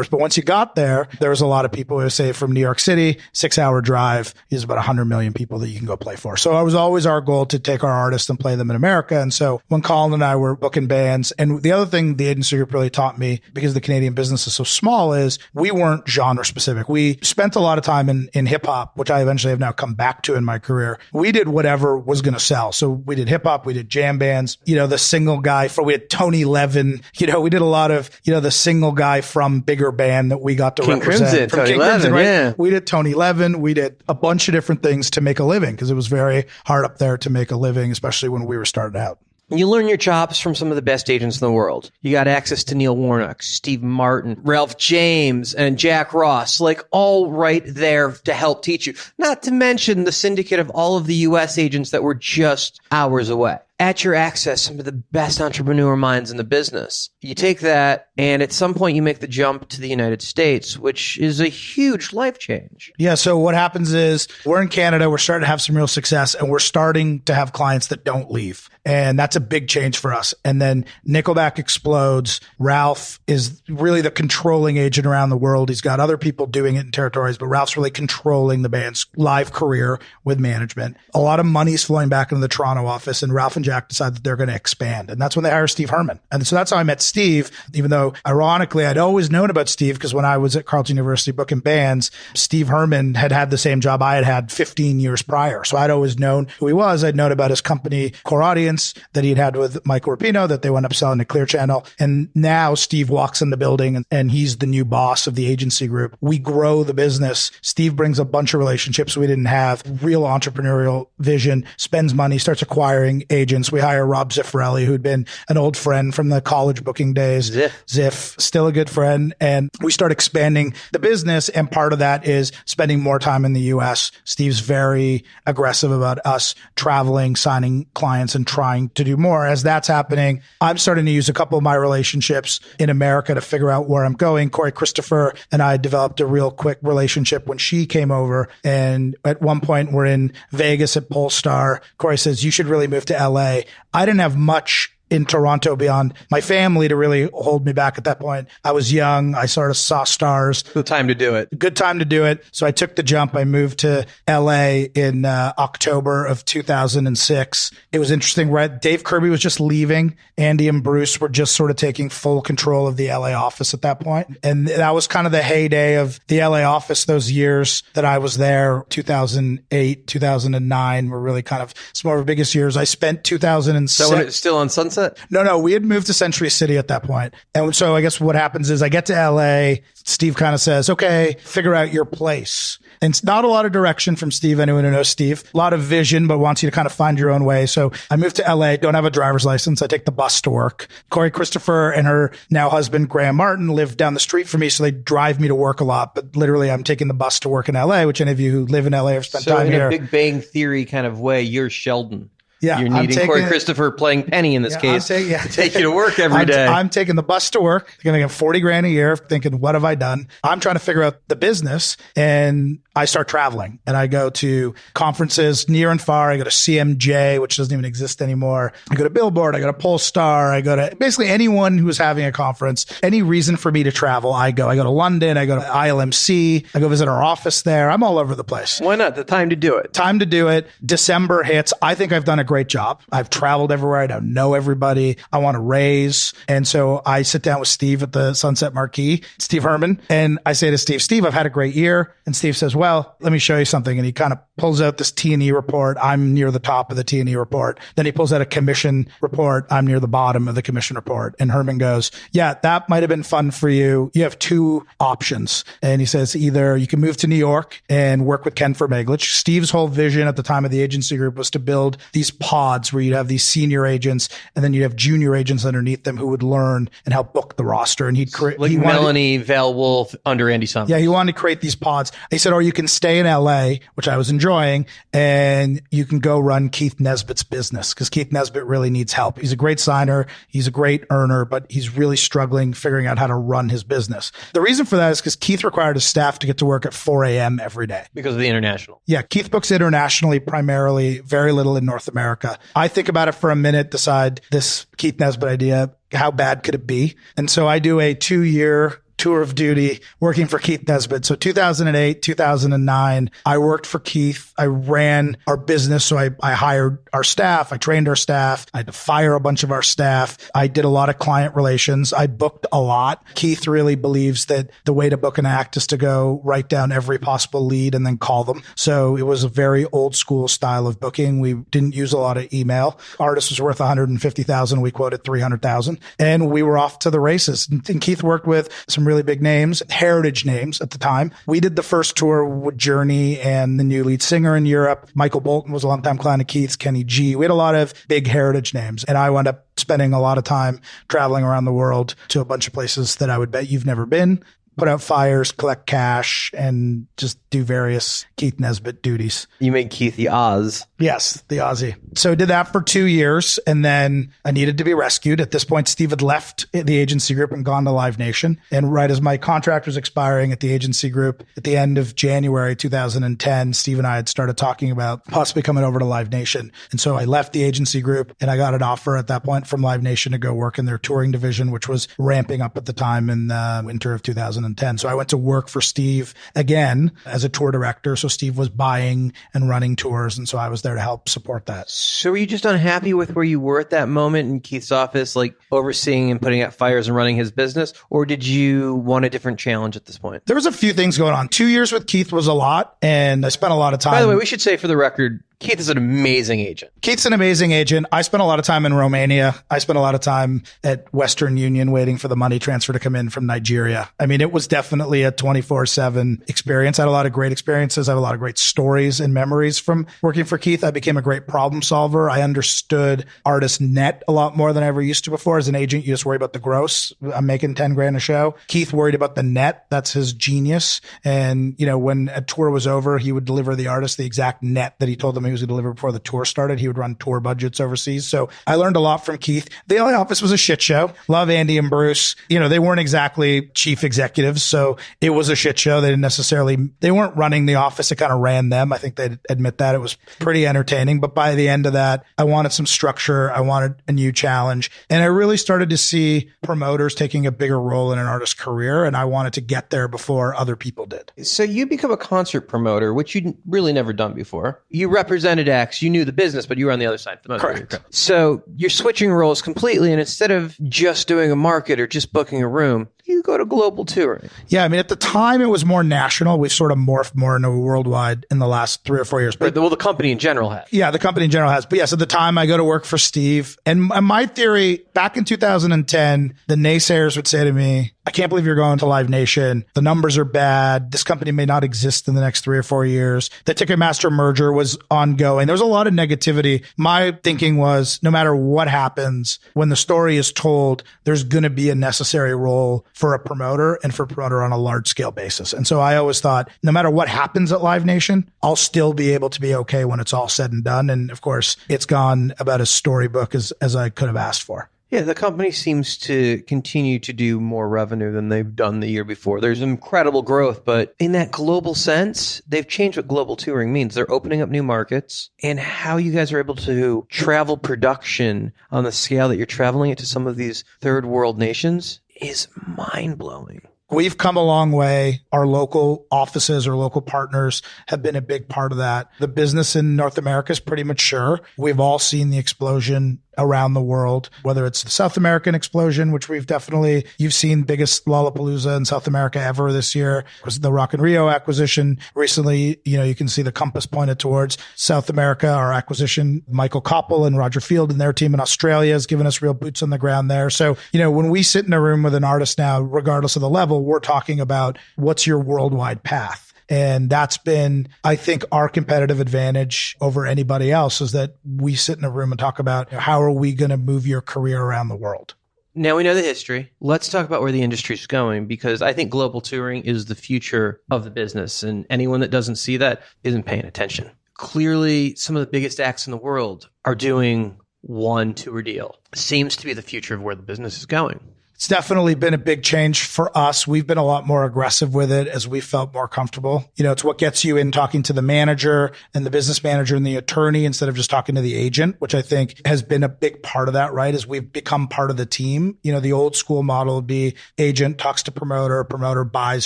But once you got there was a lot of people who say from New York City, 6-hour drive is about 100 million people that you can go play for. So it was always our goal to take our artists and play them in America. And so when Colin and I were booking bands, and the other thing the agency group really taught me, because the Canadian business is so small, is we weren't genre specific. We spent a lot of time in hip hop, which I eventually have now come back to in my career. We did whatever was going to sell. So we did hip hop, we did jam bands, the single guy we had Tony Levin, we did a lot of, the single guy from bigger band that we got to King represent. Crimson, from Tony King Levin, Crimson, right? yeah. We did Tony Levin. We did a bunch of different things to make a living because it was very hard up there to make a living, especially when we were starting out. You learn your chops from some of the best agents in the world. You got access to Neil Warnock, Steve Martin, Ralph James, and Jack Ross, all right there to help teach you. Not to mention the syndicate of all of the U.S. agents that were just hours away. at your access some of the best entrepreneur minds in the business. You take that, and at some point you make the jump to the United States, which is a huge life change. Yeah. So what happens is we're in Canada, we're starting to have some real success, and we're starting to have clients that don't leave. And that's a big change for us. And then Nickelback explodes. Ralph is really the controlling agent around the world. He's got other people doing it in territories, but Ralph's really controlling the band's live career with management. A lot of money's flowing back into the Toronto office, and Ralph and Jack decide that they're going to expand. And that's when they hire Steve Herman. And so that's how I met Steve, even though ironically I'd always known about Steve because when I was at Carleton University booking bands, Steve Herman had the same job I had 15 years prior. So I'd always known who he was. I'd known about his company, Core Audience, that he'd had with Michael Rapino that they went up selling to Clear Channel. And now Steve walks in the building and he's the new boss of the agency group. We grow the business. Steve brings a bunch of relationships we didn't have, real entrepreneurial vision, spends money, starts acquiring agents. We hire Rob Ziffarelli, who'd been an old friend from the college booking days. Ziff, still a good friend. And we start expanding the business. And part of that is spending more time in the US. Steve's very aggressive about us traveling, signing clients, and trying to do more. As that's happening, I'm starting to use a couple of my relationships in America to figure out where I'm going. Corey Christopher and I developed a real quick relationship when she came over. And at one point we're in Vegas at Polestar. Corey says, you should really move to LA. I didn't have much in Toronto beyond my family to really hold me back at that point. I was young. I sort of saw stars. Good time to do it. Good time to do it. So I took the jump. I moved to LA in October of 2006. It was interesting, right? Dave Kirby was just leaving. Andy and Bruce were just sort of taking full control of the LA office at that point. And that was kind of the heyday of the LA office. Those years that I was there, 2008, 2009 were really kind of some of our biggest years. I spent 2006. So when it's still on Sunset? No, we had moved to Century City at that point. And so I guess what happens is I get to LA, Steve kind of says, okay, figure out your place. And it's not a lot of direction from Steve, anyone who knows Steve. A lot of vision, but wants you to kind of find your own way. So I moved to LA, don't have a driver's license. I take the bus to work. Corey Christopher and her now husband, Graham Martin, live down the street from me. So they drive me to work a lot. But literally, I'm taking the bus to work in LA, which any of you who live in LA have spent time here. So in a Big Bang Theory kind of way, you're Sheldon. Yeah, you're needing Corey Christopher playing Penny in this case to take you to work every day. I'm taking the bus to work. I'm going to get $40,000 a year thinking, what have I done? I'm trying to figure out the business, and I start traveling, and I go to conferences near and far. I go to CMJ, which doesn't even exist anymore. I go to Billboard. I go to Polestar. I go to basically anyone who's having a conference. Any reason for me to travel, I go. I go to London. I go to ILMC. I go visit our office there. I'm all over the place. Why not? The time to do it. Time to do it. December hits. I think I've done a great job. I've traveled everywhere. I don't know everybody. I want to raise. And so I sit down with Steve at the Sunset Marquee, Steve Herman, and I say to Steve, I've had a great year. And Steve says, well, let me show you something. And he kind of pulls out this T&E report. I'm near the top of the T&E report. Then he pulls out a commission report. I'm near the bottom of the commission report. And Herman goes, yeah, that might have been fun for you. You have two options. And he says, either you can move to New York and work with Ken Vermeglich. Steve's whole vision at the time of the agency group was to build these pods where you'd have these senior agents and then you'd have junior agents underneath them who would learn and help book the roster. And he'd create like Melanie Val Wolf under Andy Summers. Yeah, he wanted to create these pods. He said, or you can stay in LA, which I was enjoying, and you can go run Keith Nesbitt's business because Keith Nesbitt really needs help. He's a great signer. He's a great earner, but he's really struggling figuring out how to run his business. The reason for that is because Keith required his staff to get to work at 4 a.m. every day. Because of the international. Yeah, Keith books internationally, primarily, very little in North America. I think about it for a minute, decide this Keith Nesbitt idea, how bad could it be? And so I do a 2-year tour of duty working for Keith Nesbitt. So 2008, 2009, I worked for Keith. I ran our business. So I hired our staff. I trained our staff. I had to fire a bunch of our staff. I did a lot of client relations. I booked a lot. Keith really believes that the way to book an act is to go write down every possible lead and then call them. So it was a very old school style of booking. We didn't use a lot of email. Artist was worth $150,000. We quoted $300,000 and we were off to the races. And Keith worked with some really big names, heritage names at the time. We did the first tour with Journey and the new lead singer in Europe. Michael Bolton was a longtime client of Keith's, Kenny G. We had a lot of big heritage names. And I wound up spending a lot of time traveling around the world to a bunch of places that I would bet you've never been. put out fires, collect cash, and just do various Keith Nesbitt duties. You made Keith the Oz. Yes, the Aussie. So I did that for 2 years, and then I needed to be rescued. At this point, Steve had left the agency group and gone to Live Nation. And right as my contract was expiring at the agency group at the end of January 2010, Steve and I had started talking about possibly coming over to Live Nation. And so I left the agency group, and I got an offer at that point from Live Nation to go work in their touring division, which was ramping up at the time in the winter of 2010. So I went to work for Steve again as a tour director. So Steve was buying and running tours, and so I was there to help support that. So were you just unhappy with where you were at that moment in Keith's office, like overseeing and putting out fires and running his business? Or did you want a different challenge at this point? There was a few things going on. 2 years with Keith was a lot, and I spent a lot of time. By the way, we should say for the record, Keith is an amazing agent. Keith's an amazing agent. I spent a lot of time in Romania. I spent a lot of time at Western Union waiting for the money transfer to come in from Nigeria. I mean, it was definitely a 24/7 experience. I had a lot of great experiences. I have a lot of great stories and memories from working for Keith. I became a great problem solver. I understood artist net a lot more than I ever used to before. As an agent, you just worry about the gross. I'm making 10 grand a show. Keith worried about the net. That's his genius. And, you know, when a tour was over, he would deliver the artist the exact net that he told them he was going to deliver before the tour started. He would run tour budgets overseas. So I learned a lot from Keith. The LA office was a shit show. Love Andy and Bruce. You know, they weren't exactly chief executives. So it was a shit show. They weren't running the office. It kind of ran them. I think they'd admit that. It was pretty entertaining. But by the end of that, I wanted some structure. I wanted a new challenge. And I really started to see promoters taking a bigger role in an artist's career. And I wanted to get there before other people did. So you become a concert promoter, which you'd really never done before. You represented acts. You knew the business, but you were on the other side of the motor. Correct. So you're switching roles completely. And instead of just doing a market or just booking a room, you go to global touring. Yeah, I mean, at the time, it was more national. We've sort of morphed more into worldwide in the last 3 or 4 years. But well, the company in general has. Yeah, the company in general has. But yes, at the time, I go to work for Steve. And my theory, back in 2010, the naysayers would say to me, I can't believe you're going to Live Nation. The numbers are bad. This company may not exist in the next 3 or 4 years. The Ticketmaster merger was ongoing. There was a lot of negativity. My thinking was, no matter what happens, when the story is told, there's going to be a necessary role for a promoter and for a promoter on a large scale basis. And so I always thought, no matter what happens at Live Nation, I'll still be able to be okay when it's all said and done. And of course, it's gone about as storybook as I could have asked for. Yeah, the company seems to continue to do more revenue than they've done the year before. There's incredible growth, but in that global sense, they've changed what global touring means. They're opening up new markets, and how you guys are able to travel production on the scale that you're traveling it to some of these third world nations is mind-blowing. We've come a long way. Our local offices or local partners have been a big part of that. The business in North America is pretty mature. We've all seen the explosion around the world, whether it's the South American explosion, which you've seen biggest Lollapalooza in South America ever this year. It was the Rock in Rio acquisition. Recently, you can see the compass pointed towards South America. Our acquisition, Michael Koppel and Roger Field and their team in Australia has given us real boots on the ground there. So, when we sit in a room with an artist now, regardless of the level, we're talking about what's your worldwide path. And that's been, I think, our competitive advantage over anybody else is that we sit in a room and talk about how are we going to move your career around the world. Now we know the history. Let's talk about where the industry is going, because I think global touring is the future of the business. And anyone that doesn't see that isn't paying attention. Clearly, some of the biggest acts in the world are doing one tour deal. Seems to be the future of where the business is going. It's definitely been a big change for us. We've been a lot more aggressive with it as we felt more comfortable. It's what gets you in talking to the manager and the business manager and the attorney instead of just talking to the agent, which I think has been a big part of that, right? As we've become part of the team. The old school model would be agent talks to promoter buys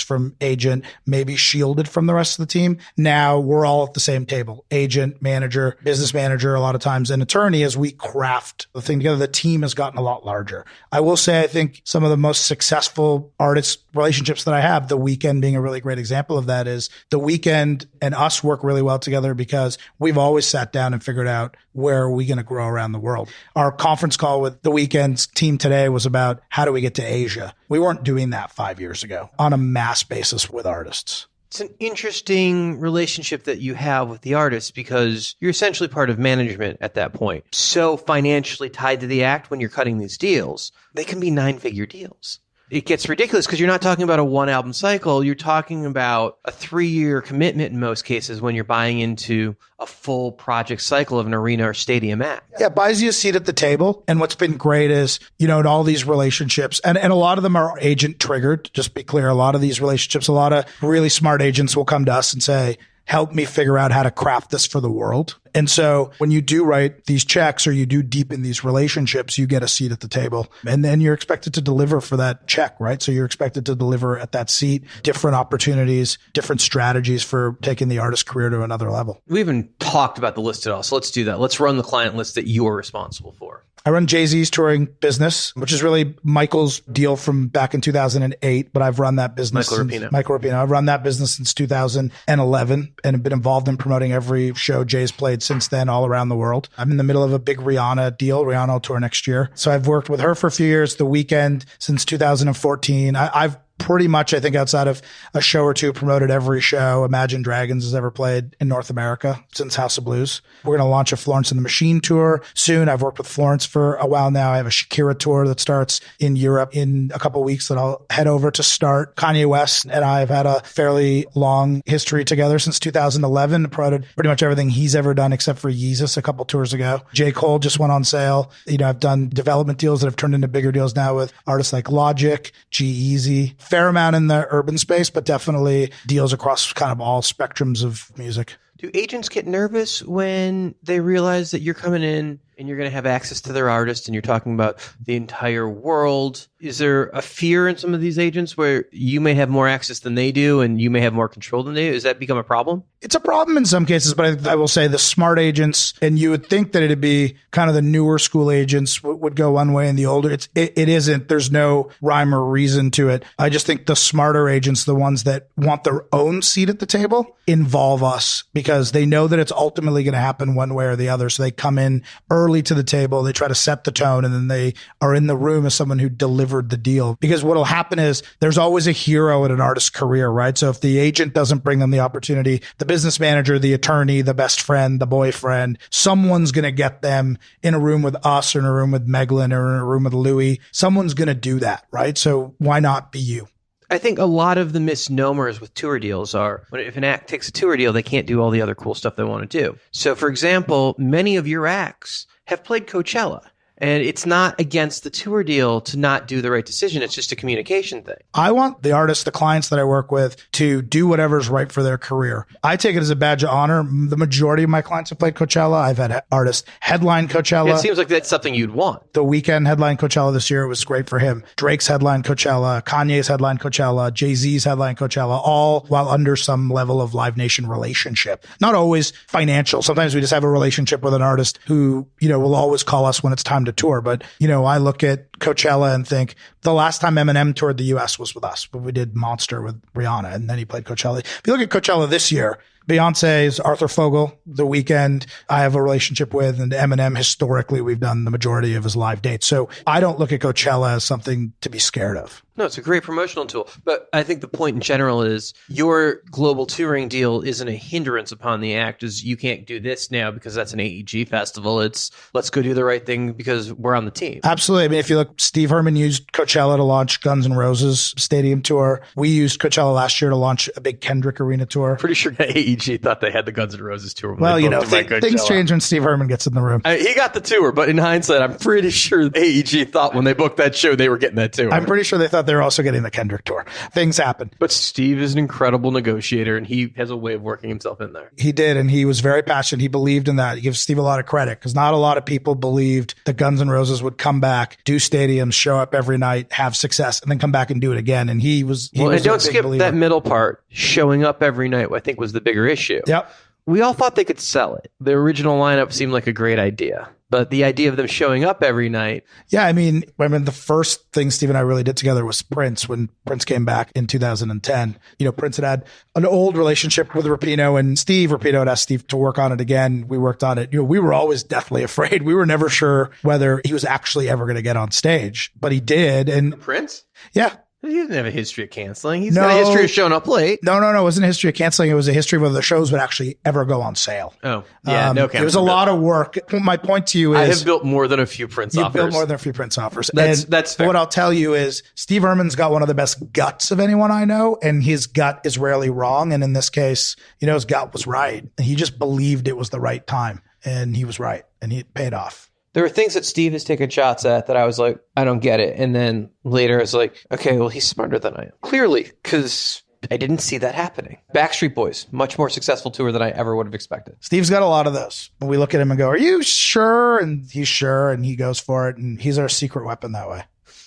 from agent, maybe shielded from the rest of the team. Now we're all at the same table, agent, manager, business manager, a lot of times an attorney. As we craft the thing together, the team has gotten a lot larger. I will say, I think some of the most successful artist relationships that I have, The Weeknd being a really great example of that, is The Weeknd and us work really well together because we've always sat down and figured out where are we going to grow around the world. Our conference call with The Weeknd's team today was about how do we get to Asia. We weren't doing that 5 years ago on a mass basis with artists. It's an interesting relationship that you have with the artists because you're essentially part of management at that point. So financially tied to the act when you're cutting these deals, they can be 9-figure deals. it gets ridiculous because you're not talking about a one album cycle. You're talking about a 3-year commitment in most cases when you're buying into a full project cycle of an arena or stadium act. Yeah, it buys you a seat at the table. And what's been great is, in all these relationships, and a lot of them are agent triggered. Just be clear, a lot of these relationships, a lot of really smart agents will come to us and say, help me figure out how to craft this for the world. And so when you do write these checks or you do deepen these relationships, you get a seat at the table. And then you're expected to deliver for that check, right? So you're expected to deliver at that seat, different opportunities, different strategies for taking the artist career to another level. We haven't talked about the list at all, so let's do that. Let's run the client list that you're responsible for. I run Jay-Z's touring business, which is really Michael's deal from back in 2008, but I've run that business. Michael Rapino. I've run that business since 2011 and have been involved in promoting every show Jay's played since then all around the world. I'm in the middle of a big Rihanna deal. Rihanna will tour next year. So I've worked with her for a few years, The Weeknd since 2014. I've pretty much, I think, outside of a show or two, promoted every show Imagine Dragons has ever played in North America since House of Blues. We're going to launch a Florence and the Machine tour soon. I've worked with Florence for a while now. I have a Shakira tour that starts in Europe in a couple of weeks that I'll head over to start. Kanye West and I have had a fairly long history together since 2011. Promoted pretty much everything he's ever done except for Yeezus a couple tours ago. J. Cole just went on sale. I've done development deals that have turned into bigger deals now with artists like Logic, G-Eazy. Fair amount in the urban space, but definitely deals across kind of all spectrums of music. Do agents get nervous when they realize that you're coming in and you're going to have access to their artist and you're talking about the entire world? Is there a fear in some of these agents where you may have more access than they do and you may have more control than they do? Does that become a problem? It's a problem in some cases, but I will say the smart agents, and you would think that it'd be kind of the newer school agents would go one way and the older. It isn't. There's no rhyme or reason to it. I just think the smarter agents, the ones that want their own seat at the table, involve us because they know that it's ultimately going to happen one way or the other. So they come in early to the table, they try to set the tone, and then they are in the room as someone who delivered the deal. Because what'll happen is there's always a hero in an artist's career, right? So if the agent doesn't bring them the opportunity, the business manager, the attorney, the best friend, the boyfriend, someone's going to get them in a room with us or in a room with Meglin or in a room with Louis. Someone's going to do that, right? So why not be you? I think a lot of the misnomers with tour deals are if an act takes a tour deal, they can't do all the other cool stuff they want to do. So, for example, many of your acts have played Coachella. And it's not against the tour deal to not do the right decision. It's just a communication thing. I want the artists, the clients that I work with, to do whatever's right for their career. I take it as a badge of honor. The majority of my clients have played Coachella. I've had artists headline Coachella. It seems like that's something you'd want. The Weeknd headline Coachella this year. It was great for him. Drake's headline Coachella. Kanye's headline Coachella. Jay-Z's headline Coachella. All while under some level of Live Nation relationship. Not always financial. Sometimes we just have a relationship with an artist who, will always call us when it's time to tour. But, I look at Coachella and think the last time Eminem toured the US was with us, but we did Monster with Rihanna and then he played Coachella. If you look at Coachella this year, Beyonce's Arthur Fogel, The Weeknd, I have a relationship with, and Eminem, historically, we've done the majority of his live dates. So I don't look at Coachella as something to be scared of. No, it's a great promotional tool. But I think the point in general is your global touring deal isn't a hindrance upon the act. Is you can't do this now because that's an AEG festival. It's let's go do the right thing because we're on the team. Absolutely. I mean, if you look, Steve Herman used Coachella to launch Guns N' Roses stadium tour. We used Coachella last year to launch a big Kendrick arena tour. Pretty sure AEG thought they had the Guns N' Roses tour. Well, things change when Steve Herman gets in the room. He got the tour, but in hindsight, I'm pretty sure AEG thought when they booked that show, they were getting that tour. I'm pretty sure they thought they were also getting the Kendrick tour. Things happen. But Steve is an incredible negotiator, and he has a way of working himself in there. He did, and he was very passionate. He believed in that. He gives Steve a lot of credit because not a lot of people believed that Guns N' Roses would come back, do stadiums, show up every night, have success, and then come back and do it again. And he was and don't skip that middle part. Showing up every night, I think, was the bigger issue. Yep. We all thought they could sell it. The original lineup seemed like a great idea. But the idea of them showing up every night. Yeah, I mean, the first thing Steve and I really did together was Prince. When Prince came back in 2010, Prince had an old relationship with Rapino, and Rapino had asked Steve to work on it again. We worked on it. We were always deathly afraid. We were never sure whether he was actually ever going to get on stage, but he did. And Prince? Yeah. He didn't have a history of canceling. He's got a history of showing up late. No. It wasn't a history of canceling. It was a history of whether the shows would actually ever go on sale. Oh, yeah. Okay. It was a lot of work. My point to you is... I have built more than a few Prince offers. You've built more than a few Prince offers. That's fair. What I'll tell you is Steve Ehrman's got one of the best guts of anyone I know, and his gut is rarely wrong. And in this case, his gut was right. And he just believed it was the right time. And he was right. And he paid off. There were things that Steve has taken shots at that I was like, I don't get it. And then later it's like, okay, well, he's smarter than I am. Clearly, because I didn't see that happening. Backstreet Boys, much more successful tour than I ever would have expected. Steve's got a lot of those. When we look at him and go, are you sure? And he's sure, and he goes for it. And he's our secret weapon that way.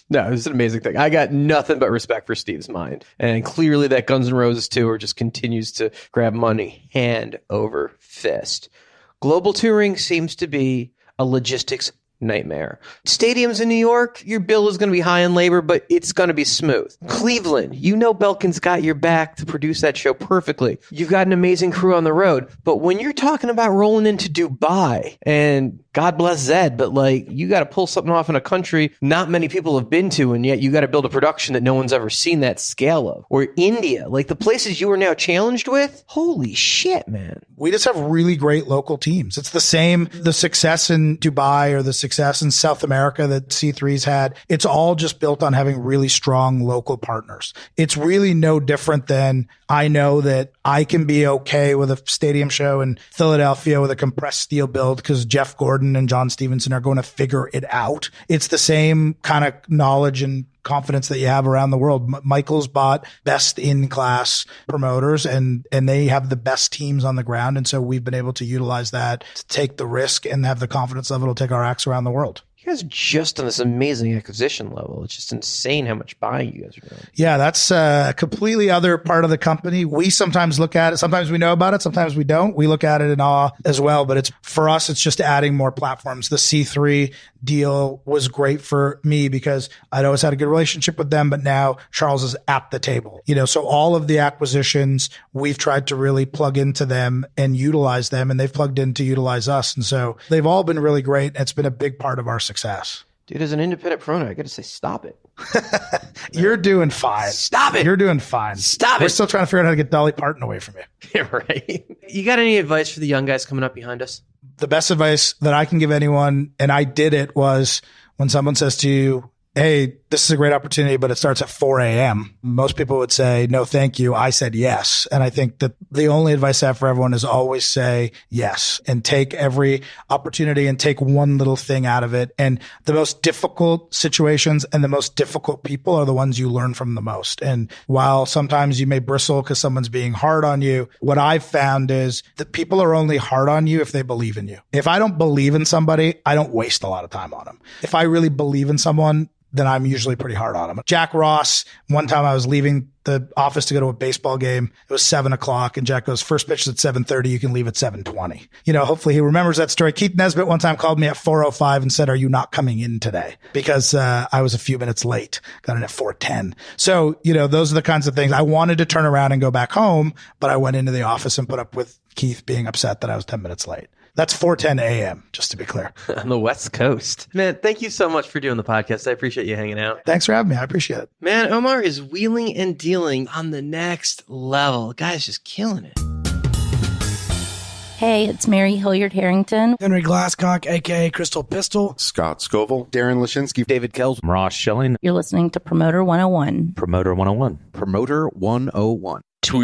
No, it was an amazing thing. I got nothing but respect for Steve's mind. And clearly that Guns N' Roses tour just continues to grab money hand over fist. Global touring seems to be a logistics nightmare. Stadiums in New York, your bill is going to be high in labor, but it's going to be smooth. Cleveland, Belkin's got your back to produce that show perfectly. You've got an amazing crew on the road. But when you're talking about rolling into Dubai, and God bless Zed, but you got to pull something off in a country not many people have been to, and yet you got to build a production that no one's ever seen that scale of. Or India, the places you are now challenged with, holy shit, man. We just have really great local teams. It's the same, the success in Dubai or the success in South America that C3's had. It's all just built on having really strong local partners. It's really no different than I know that I can be okay with a stadium show in Philadelphia with a compressed steel build because Jeff Gordon and John Stevenson are going to figure it out. It's the same kind of knowledge and confidence that you have around the world. Michael's bought best in class promoters and they have the best teams on the ground. And so we've been able to utilize that to take the risk and have the confidence level to take our acts around the world. You guys are just on this amazing acquisition level. It's just insane how much buying you guys are doing. Yeah, that's a completely other part of the company. We sometimes look at it. Sometimes we know about it. Sometimes we don't. We look at it in awe as well. But for us, it's just adding more platforms. The C3 deal was great for me because I'd always had a good relationship with them, but now Charles is at the table. So all of the acquisitions, we've tried to really plug into them and utilize them, and they've plugged in to utilize us. And so they've all been really great. It's been a big part of our success. Dude, as an independent promoter, I got to say, stop it. You're doing fine. Stop it. You're doing fine. Stop it. We're still trying to figure out how to get Dolly Parton away from you. Yeah, right. You got any advice for the young guys coming up behind us? The best advice that I can give anyone, and I did it, was when someone says to you, hey, this is a great opportunity, but it starts at 4 a.m. Most people would say, no, thank you. I said yes. And I think that the only advice I have for everyone is always say yes and take every opportunity and take one little thing out of it. And the most difficult situations and the most difficult people are the ones you learn from the most. And while sometimes you may bristle because someone's being hard on you, what I've found is that people are only hard on you if they believe in you. If I don't believe in somebody, I don't waste a lot of time on them. If I really believe in someone, then I'm usually pretty hard on him. Jack Ross, one time I was leaving the office to go to a baseball game. It was 7:00 and Jack goes, first pitch is at 7:30. You can leave at 7:20. Hopefully he remembers that story. Keith Nesbitt one time called me at 4:05 and said, are you not coming in today? Because, I was a few minutes late, got in at 4:10. So, those are the kinds of things. I wanted to turn around and go back home, but I went into the office and put up with Keith being upset that I was 10 minutes late. That's 4:10 a.m., just to be clear. On the West Coast. Man, thank you so much for doing the podcast. I appreciate you hanging out. Thanks for having me. I appreciate it. Man, Omar is wheeling and dealing on the next level. The guy's just killing it. Hey, it's Mary Hilliard-Harrington. Henry Glasscock, a.k.a. Crystal Pistol. Scott Scoville. Darren Lashinsky. David Kells. Ross Schilling. You're listening to Promoter 101. Promoter 101. Promoter 101. Tweets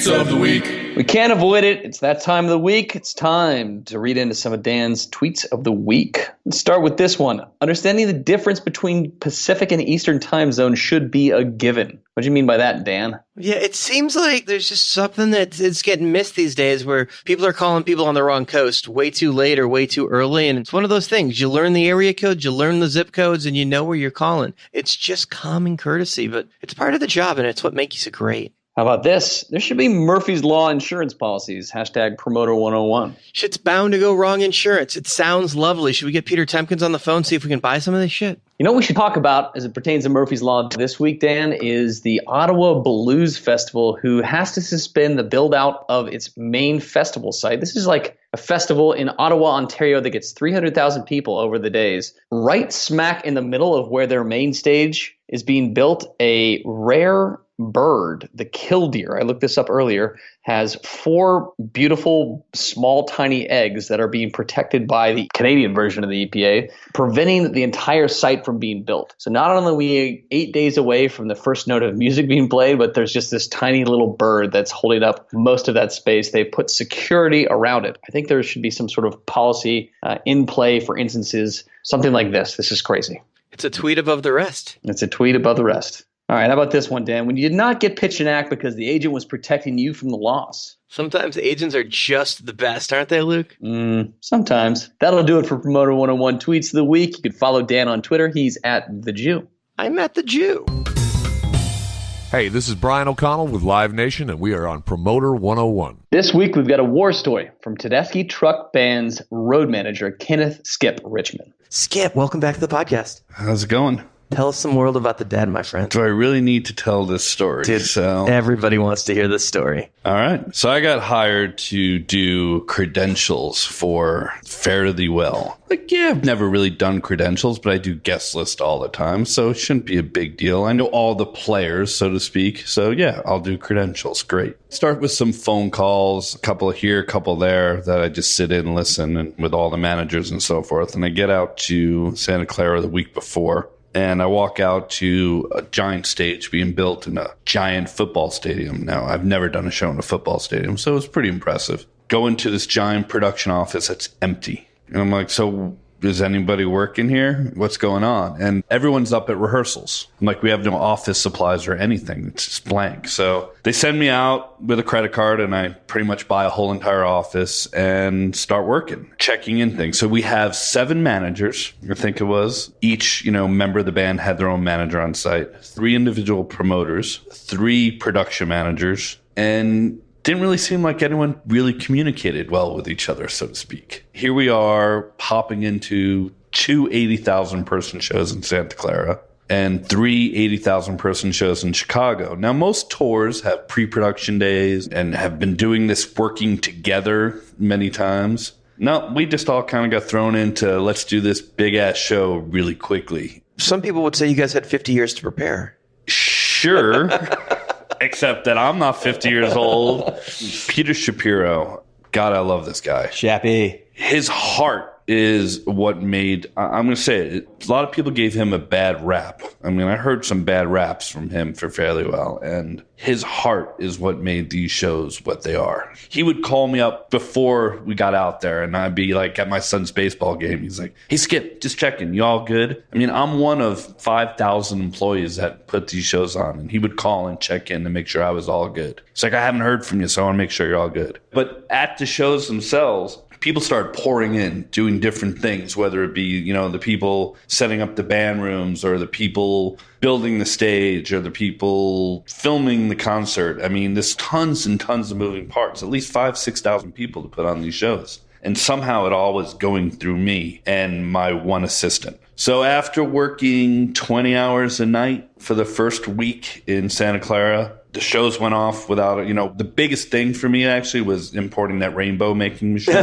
of the week. We can't avoid it. It's that time of the week. It's time to read into some of Dan's tweets of the week. Let's start with this one. Understanding the difference between Pacific and Eastern time zones should be a given. What do you mean by that, Dan? Yeah, it seems like there's just something that's getting missed these days where people are calling people on the wrong coast way too late or way too early. And it's one of those things. You learn the area codes, you learn the zip codes, and you know where you're calling. It's just common courtesy, but it's part of the job, and it's what makes you great. How about this? There should be Murphy's Law insurance policies. Hashtag Promoter 101. Shit's bound to go wrong insurance. It sounds lovely. Should we get Peter Temkins on the phone, see if we can buy some of this shit? You know what we should talk about as it pertains to Murphy's Law this week, Dan, is the Ottawa Blues Festival, who has to suspend the build-out of its main festival site. This is like a festival in Ottawa, Ontario that gets 300,000 people over the days. Right smack in the middle of where their main stage is being built, a rare bird, the killdeer, I looked this up earlier, has 4 beautiful, small, tiny eggs that are being protected by the Canadian version of the EPA, preventing the entire site from being built. So not only are we 8 days away from the first note of music being played, but there's just this tiny little bird that's holding up most of that space. They put security around it. I think there should be some sort of policy in play for instances, something like this. This is crazy. It's a tweet above the rest. It's a tweet above the rest. All right, how about this one, Dan? When you did not get pitched an act because the agent was protecting you from the loss. Sometimes agents are just the best, aren't they, Luke? Sometimes. That'll do it for Promoter 101 Tweets of the Week. You can follow Dan on Twitter. He's at The Jew. I'm at The Jew. Hey, this is Brian O'Connell with Live Nation, and we are on Promoter 101. This week, we've got a war story from Tedeschi Truck Band's road manager, Kenneth Skip Richman. Skip, welcome back to the podcast. How's it going? Tell us some world about the dead, my friend. Do I really need to tell this story? Dude, everybody wants to hear this story. All right. So I got hired to do credentials for Fare Thee Well. I've never really done credentials, but I do guest list all the time, so it shouldn't be a big deal. I know all the players, so to speak. So yeah, I'll do credentials. Great. Start with some phone calls, a couple here, a couple there, that I just sit in and listen and with all the managers and so forth. And I get out to Santa Clara the week before. And I walk out to a giant stage being built in a giant football stadium. Now, I've never done a show in a football stadium, so it's pretty impressive. Go into this giant production office that's empty. And I'm like, so is anybody working here? What's going on? And everyone's up at rehearsals. I'm like, we have no office supplies or anything. It's just blank. So they send me out with a credit card, and I pretty much buy a whole entire office and start working, checking in things. So we have 7 managers, I think it was. Each, member of the band had their own manager on site, 3 individual promoters, 3 production managers, and didn't really seem like anyone really communicated well with each other, so to speak. Here we are popping into 2 80,000 person shows in Santa Clara and 3 80,000 person shows in Chicago. Now, most tours have pre-production days and have been doing this working together many times. No, we just all kind of got thrown into let's do this big-ass show really quickly. Some people would say you guys had 50 years to prepare. Sure. Except that I'm not 50 years old. Peter Shapiro. God, I love this guy. Shappy. His heart is what made, I'm going to say it, a lot of people gave him a bad rap. I mean, I heard some bad raps from him for Fairly Well, and his heart is what made these shows what they are. He would call me up before we got out there, and I'd be like at my son's baseball game. He's like, hey, Skip, just checking. You all good? I mean, I'm one of 5,000 employees that put these shows on, and he would call and check in to make sure I was all good. It's like, I haven't heard from you, so I want to make sure you're all good. But at the shows themselves, people started pouring in, doing different things, whether it be, the people setting up the band rooms or the people building the stage or the people filming the concert. I mean, there's tons and tons of moving parts, at least 5,000-6,000 people to put on these shows. And somehow it all was going through me and my one assistant. So after working 20 hours a night for the first week in Santa Clara, the shows went off without, the biggest thing for me actually was importing that rainbow making machine.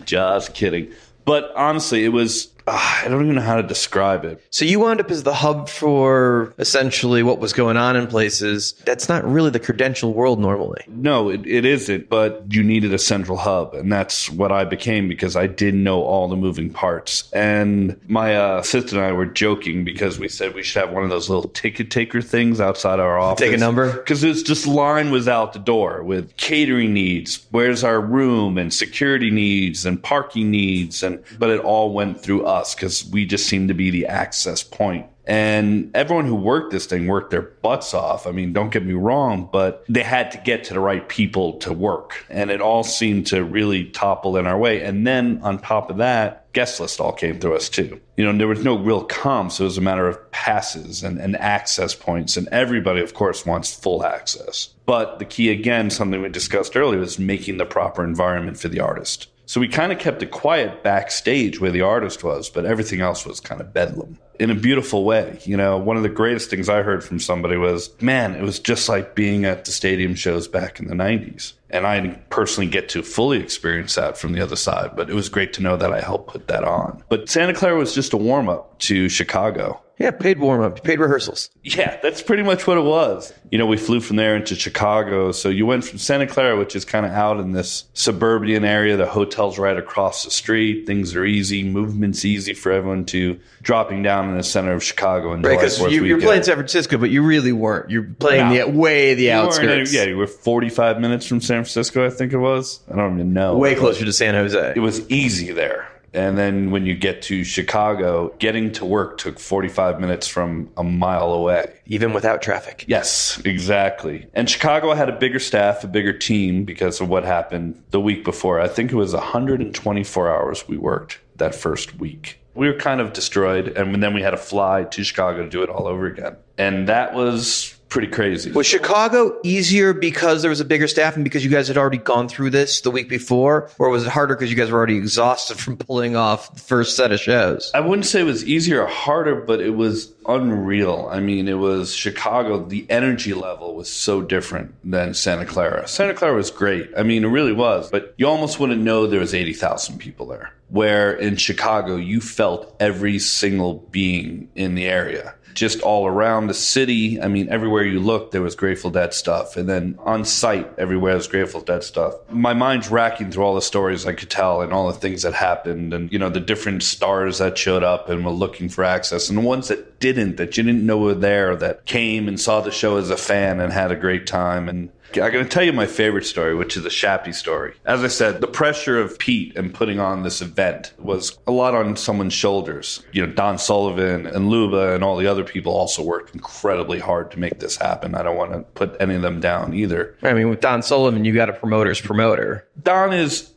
Just kidding. But honestly, it was, I don't even know how to describe it. So you wound up as the hub for essentially what was going on in places. That's not really the credential world normally. No, it isn't, but you needed a central hub, and that's what I became because I didn't know all the moving parts. And my assistant and I were joking because we said we should have one of those little ticket taker things outside our office. Take a number? Because it's just line was out the door with catering needs, where's our room, and security needs, and parking needs, but it all went through us because we just seemed to be the access point. And everyone who worked this thing worked their butts off. I mean, don't get me wrong, but they had to get to the right people to work. And it all seemed to really topple in our way. And then on top of that, guest list all came through us too. There was no real comps. It was a matter of passes and access points. And everybody, of course, wants full access. But the key, again, something we discussed earlier, is making the proper environment for the artist. So we kind of kept it quiet backstage where the artist was, but everything else was kind of bedlam in a beautiful way. You know, one of the greatest things I heard from somebody was, man, it was just like being at the stadium shows back in the 90s. And I didn't personally get to fully experience that from the other side, but it was great to know that I helped put that on. But Santa Clara was just a warm-up to Chicago. Yeah, paid warm-up, paid rehearsals. Yeah, that's pretty much what it was. You know, we flew from there into Chicago. So you went from Santa Clara, which is kind of out in this suburban area. The hotel's right across the street. Things are easy. Movement's easy for everyone to dropping down in the center of Chicago. And right, because you're playing San Francisco, but you really weren't. You're playing the outskirts. You were 45 minutes from San Francisco, I think it was. I don't even know. Way closer to San Jose. It was easy there. And then when you get to Chicago, getting to work took 45 minutes from a mile away. Even without traffic. Yes, exactly. And Chicago had a bigger staff, a bigger team because of what happened the week before. I think it was 124 hours we worked that first week. We were kind of destroyed. And then we had to fly to Chicago to do it all over again. And that was pretty crazy. Was Chicago easier because there was a bigger staff and because you guys had already gone through this the week before? Or was it harder because you guys were already exhausted from pulling off the first set of shows? I wouldn't say it was easier or harder, but it was unreal. I mean, it was Chicago. The energy level was so different than Santa Clara. Santa Clara was great. I mean, it really was. But you almost wouldn't know there was 80,000 people there. Where in Chicago, you felt every single being in the area. Just all around the city. I mean, everywhere you looked, there was Grateful Dead stuff. And then on site, everywhere was Grateful Dead stuff. My mind's racking through all the stories I could tell and all the things that happened and, you know, the different stars that showed up and were looking for access and the ones that didn't, that you didn't know were there, that came and saw the show as a fan and had a great time. And I'm going to tell you my favorite story, which is a Shappy story. As I said, the pressure of Pete and putting on this event was a lot on someone's shoulders. You know, Don Sullivan and Luba and all the other people also worked incredibly hard to make this happen. I don't want to put any of them down either. I mean, with Don Sullivan, you got a promoter's promoter. Don is,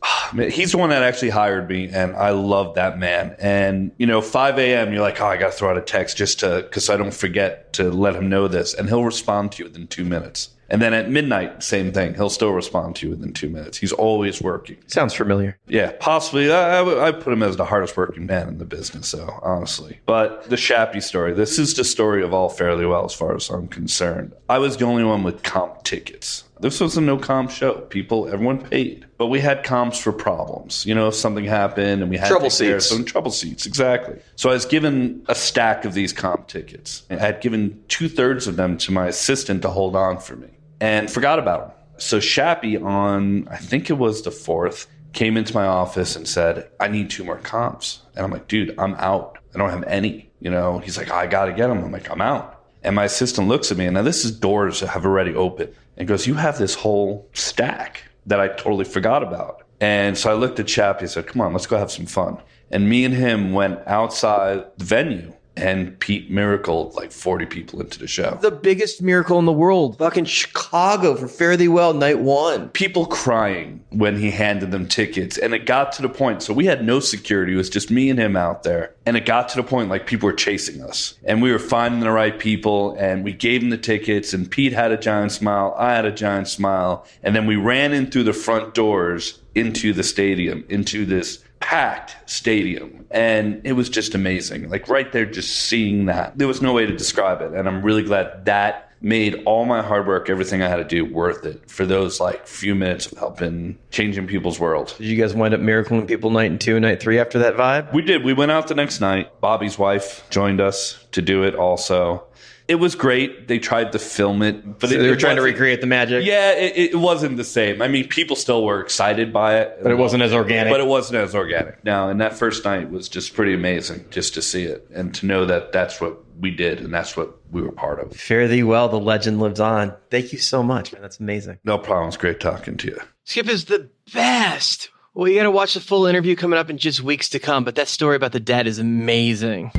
he's the one that actually hired me, and I love that man. And, you know, 5 a.m., you're like, oh, I got to throw out a text just because I don't forget to let him know this. And he'll respond to you within 2 minutes. And then at midnight, same thing. He'll still respond to you within 2 minutes. He's always working. Sounds familiar. Yeah, possibly. I put him as the hardest working man in the business, so honestly. But the Shappy story, this is the story of all fairly well as far as I'm concerned. I was the only one with comp tickets. This was a no comp show. Everyone paid. But we had comps for problems. You know, if something happened and we had trouble seats. Some trouble seats, exactly. So I was given a stack of these comp tickets. I had given 2/3 of them to my assistant to hold on for me. And forgot about them. So Shappy on, I think it was the 4th, came into my office and said, I need 2 more comps. And I'm like, dude, I'm out. I don't have any. You know, he's like, I got to get them. I'm like, I'm out. And my assistant looks at me, and now this is doors that have already opened, and goes, you have this whole stack that I totally forgot about. And so I looked at Shappy and said, come on, let's go have some fun. And me and him went outside the venue. And Pete miracled like 40 people into the show. The biggest miracle in the world. Fucking Chicago for Fare Thee Well night 1. People crying when he handed them tickets. And it got to the point. So we had no security. It was just me and him out there. And it got to the point like people were chasing us. And we were finding the right people. And we gave him the tickets. And Pete had a giant smile. I had a giant smile. And then we ran in through the front doors into the stadium, into this packed stadium, and it was just amazing. Like right there, just seeing that, there was no way to describe it. And I'm really glad that made all my hard work, everything I had to do, worth it for those like few minutes of helping changing people's world. Did you guys wind up miracling people night 2 and night 3 after that vibe? We did. We went out the next night. Bobby's wife joined us to do it also. It was great. They tried to film it, but so they were trying to recreate the magic. Yeah, it wasn't the same. I mean, people still were excited by it, but it wasn't as organic. No, and that first night was just pretty amazing, just to see it and to know that that's what we did and that's what we were part of. Fare thee well. The legend lives on. Thank you so much, man. That's amazing. No problem. It's great talking to you. Skip is the best. Well, you got to watch the full interview coming up in just weeks to come. But that story about the Dead is amazing.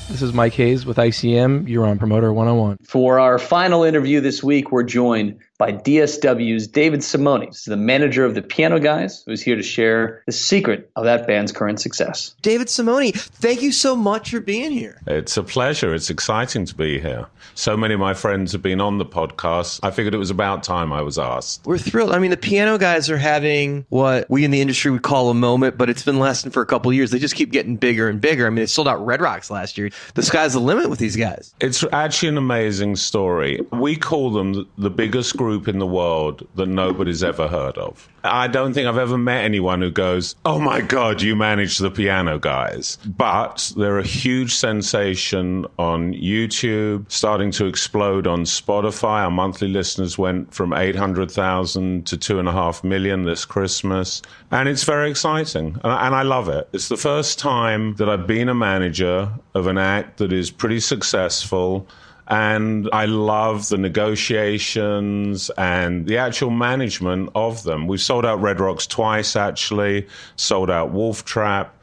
This is Mike Hayes with ICM. You're on Promoter 101. For our final interview this week, we're joined by DSW's David Simone. He's the manager of the Piano Guys, who's here to share the secret of that band's current success. David Simone, thank you so much for being here. It's a pleasure. It's exciting to be here. So many of my friends have been on the podcast. I figured it was about time I was asked. We're thrilled. I mean, the Piano Guys are having what we in the industry would call a moment, but it's been lasting for a couple of years. They just keep getting bigger and bigger. I mean, they sold out Red Rocks last year. The sky's the limit with these guys. It's actually an amazing story. We call them the biggest group in the world that nobody's ever heard of. I don't think I've ever met anyone who goes, oh my God, you manage the Piano Guys. But they're a huge sensation on YouTube, starting to explode on Spotify. Our monthly listeners went from 800,000 to 2.5 million this Christmas. And it's very exciting. And I love it. It's the first time that I've been a manager of an act that is pretty successful. And I love the negotiations and the actual management of them. We've sold out Red Rocks twice, actually, sold out Wolf Trap.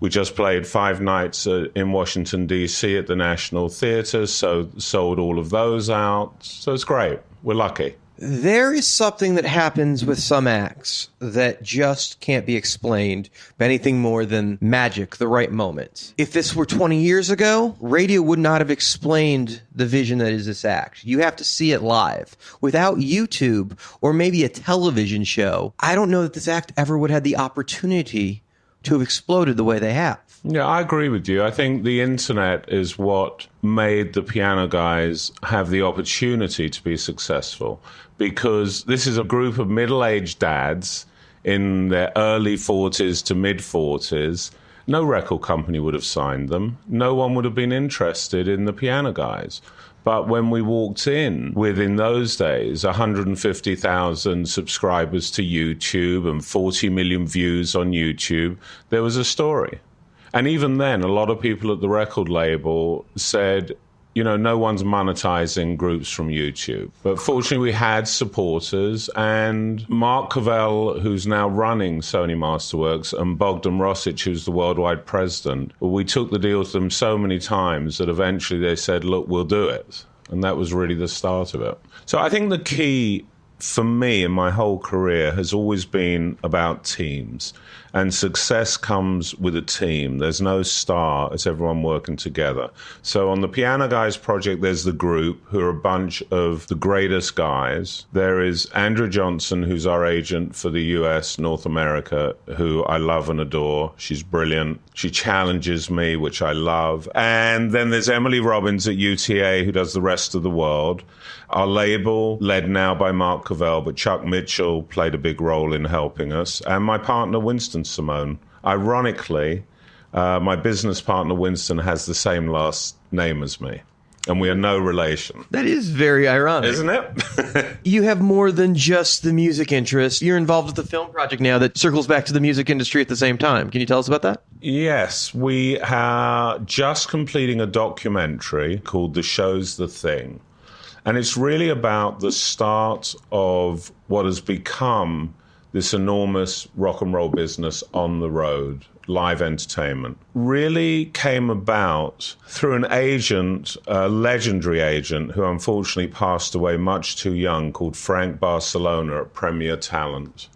We just played 5 nights in Washington, D.C. at the National Theatre, so sold all of those out. So it's great. We're lucky. There is something that happens with some acts that just can't be explained by anything more than magic, the right moment. If this were 20 years ago, radio would not have explained the vision that is this act. You have to see it live. Without YouTube or maybe a television show, I don't know that this act ever would have had the opportunity to have exploded the way they have. Yeah, I agree with you. I think the internet is what made the Piano Guys have the opportunity to be successful, because this is a group of middle-aged dads in their early 40s to mid-40s. No record company would have signed them. No one would have been interested in the Piano Guys. But when we walked in those days, 150,000 subscribers to YouTube and 40 million views on YouTube, there was a story. And even then, a lot of people at the record label said, no one's monetizing groups from YouTube. But fortunately, we had supporters, and Mark Cavell, who's now running Sony Masterworks, and Bogdan Rosic, who's the worldwide president, we took the deal to them so many times that eventually they said, look, we'll do it. And that was really the start of it. So I think the key for me in my whole career has always been about teams. And success comes with a team. There's no star. It's everyone working together. So on the Piano Guys project, there's the group, who are a bunch of the greatest guys. There is Andrew Johnson, who's our agent for the US, North America, who I love and adore. She's brilliant. She challenges me, which I love. And then there's Emily Robbins at UTA, who does the rest of the world. Our label, led now by Mark Cavell, but Chuck Mitchell played a big role in helping us. And my partner, Winston Simone. Ironically, my business partner, Winston, has the same last name as me. And we are no relation. That is very ironic. Isn't it? You have more than just the music interest. You're involved with the film project now that circles back to the music industry at the same time. Can you tell us about that? Yes. We are just completing a documentary called The Show's the Thing. And it's really about the start of what has become this enormous rock and roll business on the road, live entertainment. Really came about through an agent, a legendary agent, who unfortunately passed away much too young, called Frank Barcelona at Premier Talent.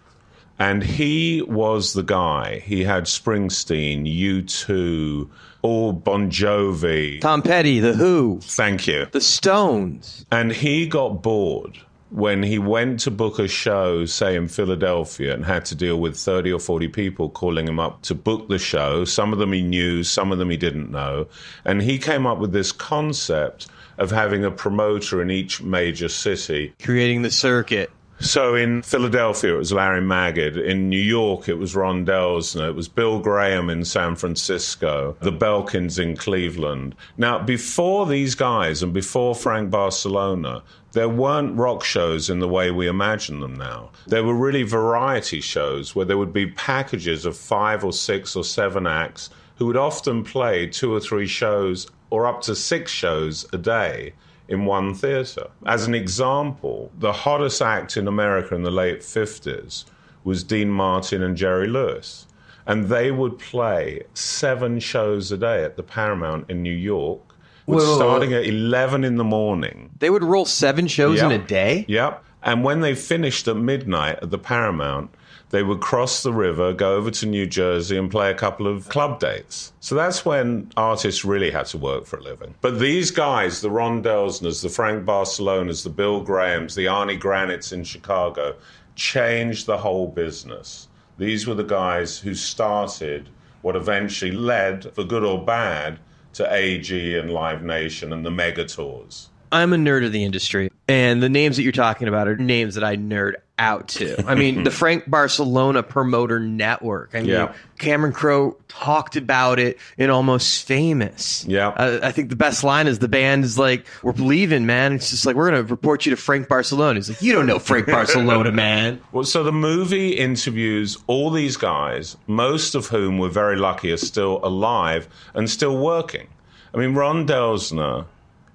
And he was the guy. He had Springsteen, U2, all Bon Jovi. Tom Petty, The Who. Thank you. The Stones. And he got bored when he went to book a show, say in Philadelphia, and had to deal with 30 or 40 people calling him up to book the show. Some of them he knew, some of them he didn't know. And he came up with this concept of having a promoter in each major city. Creating the circuit. So in Philadelphia, it was Larry Magid. In New York, it was Ron Delsner. It was Bill Graham in San Francisco. The Belkins in Cleveland. Now, before these guys and before Frank Barcelona, there weren't rock shows in the way we imagine them now. There were really variety shows where there would be packages of 5 or 6 or 7 acts who would often play 2 or 3 shows or up to 6 shows a day in one theatre. As an example, the hottest act in America in the late 50s was Dean Martin and Jerry Lewis. And they would play 7 shows a day at the Paramount in New York, starting at 11 in the morning. They would roll 7 shows in a day? Yep. And when they finished at midnight at the Paramount, they would cross the river, go over to New Jersey and play a couple of club dates. So that's when artists really had to work for a living. But these guys, the Ron Delsners, the Frank Barcelonas, the Bill Grahams, the Arnie Granitts in Chicago, changed the whole business. These were the guys who started what eventually led, for good or bad, to AG and Live Nation and the mega tours. I'm a nerd of the industry, and the names that you're talking about are names that I nerd out to. I mean, the Frank Barcelona Promoter Network. I mean, Cameron Crowe talked about it in Almost Famous. Yeah. I think the best line is the band is like, we're leaving, man. It's just like, we're going to report you to Frank Barcelona. He's like, you don't know Frank Barcelona, man. Well, so the movie interviews all these guys, most of whom we're very lucky are still alive and still working. I mean, Ron Delsner